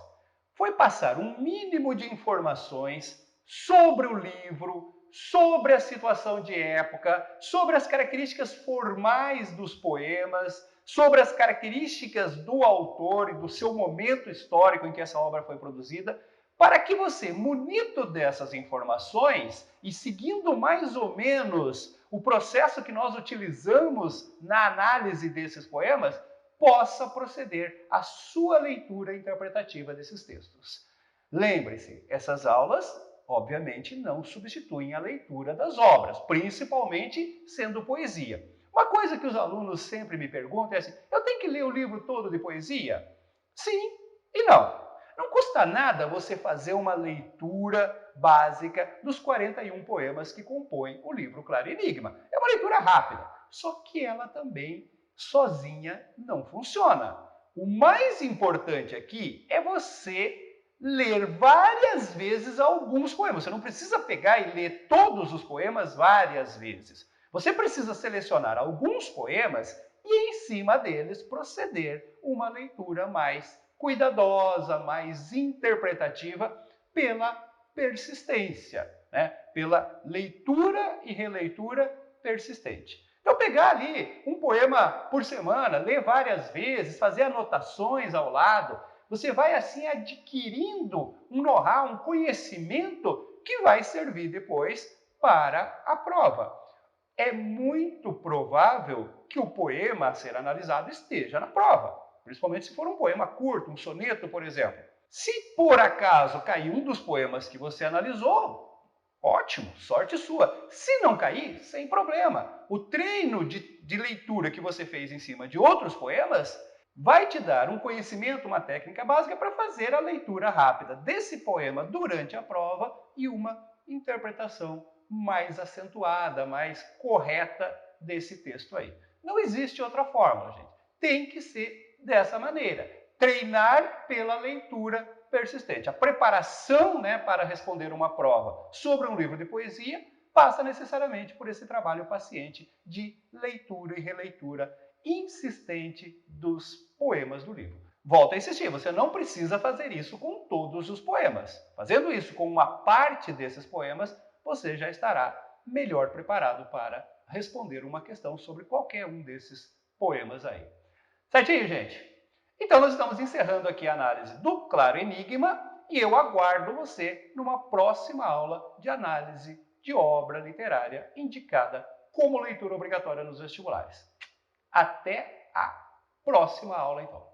foi passar um mínimo de informações sobre o livro, sobre a situação de época, sobre as características formais dos poemas, sobre as características do autor e do seu momento histórico em que essa obra foi produzida, para que você, munido dessas informações e seguindo mais ou menos o processo que nós utilizamos na análise desses poemas, possa proceder à sua leitura interpretativa desses textos. Lembre-se, essas aulas, obviamente, não substituem a leitura das obras, principalmente sendo poesia. Uma coisa que os alunos sempre me perguntam é assim, eu tenho que ler o livro todo de poesia? Sim e não. Não custa nada você fazer uma leitura básica dos 41 poemas que compõem o livro Claro Enigma. É uma leitura rápida, só que ela também sozinha não funciona. O mais importante aqui é você ler várias vezes alguns poemas. Você não precisa pegar e ler todos os poemas várias vezes. Você precisa selecionar alguns poemas e, em cima deles, proceder uma leitura mais cuidadosa, mais interpretativa pela persistência, né? Pela leitura e releitura persistente. Então, pegar ali um poema por semana, ler várias vezes, fazer anotações ao lado, você vai assim adquirindo um know-how, um conhecimento que vai servir depois para a prova. É muito provável que o poema a ser analisado esteja na prova, principalmente se for um poema curto, um soneto, por exemplo. Se por acaso cair um dos poemas que você analisou, ótimo, sorte sua. Se não cair, sem problema. O treino de leitura que você fez em cima de outros poemas vai te dar um conhecimento, uma técnica básica para fazer a leitura rápida desse poema durante a prova e uma interpretação mais acentuada, mais correta desse texto aí. Não existe outra fórmula, gente. Tem que ser dessa maneira. Treinar pela leitura persistente. A preparação, né, para responder uma prova sobre um livro de poesia passa necessariamente por esse trabalho paciente de leitura e releitura insistente dos poemas do livro. Volto a insistir, você não precisa fazer isso com todos os poemas. Fazendo isso com uma parte desses poemas, você já estará melhor preparado para responder uma questão sobre qualquer um desses poemas aí. Certinho, gente? Então, nós estamos encerrando aqui a análise do Claro Enigma e eu aguardo você numa próxima aula de análise de obra literária indicada como leitura obrigatória nos vestibulares. Até a próxima aula, então.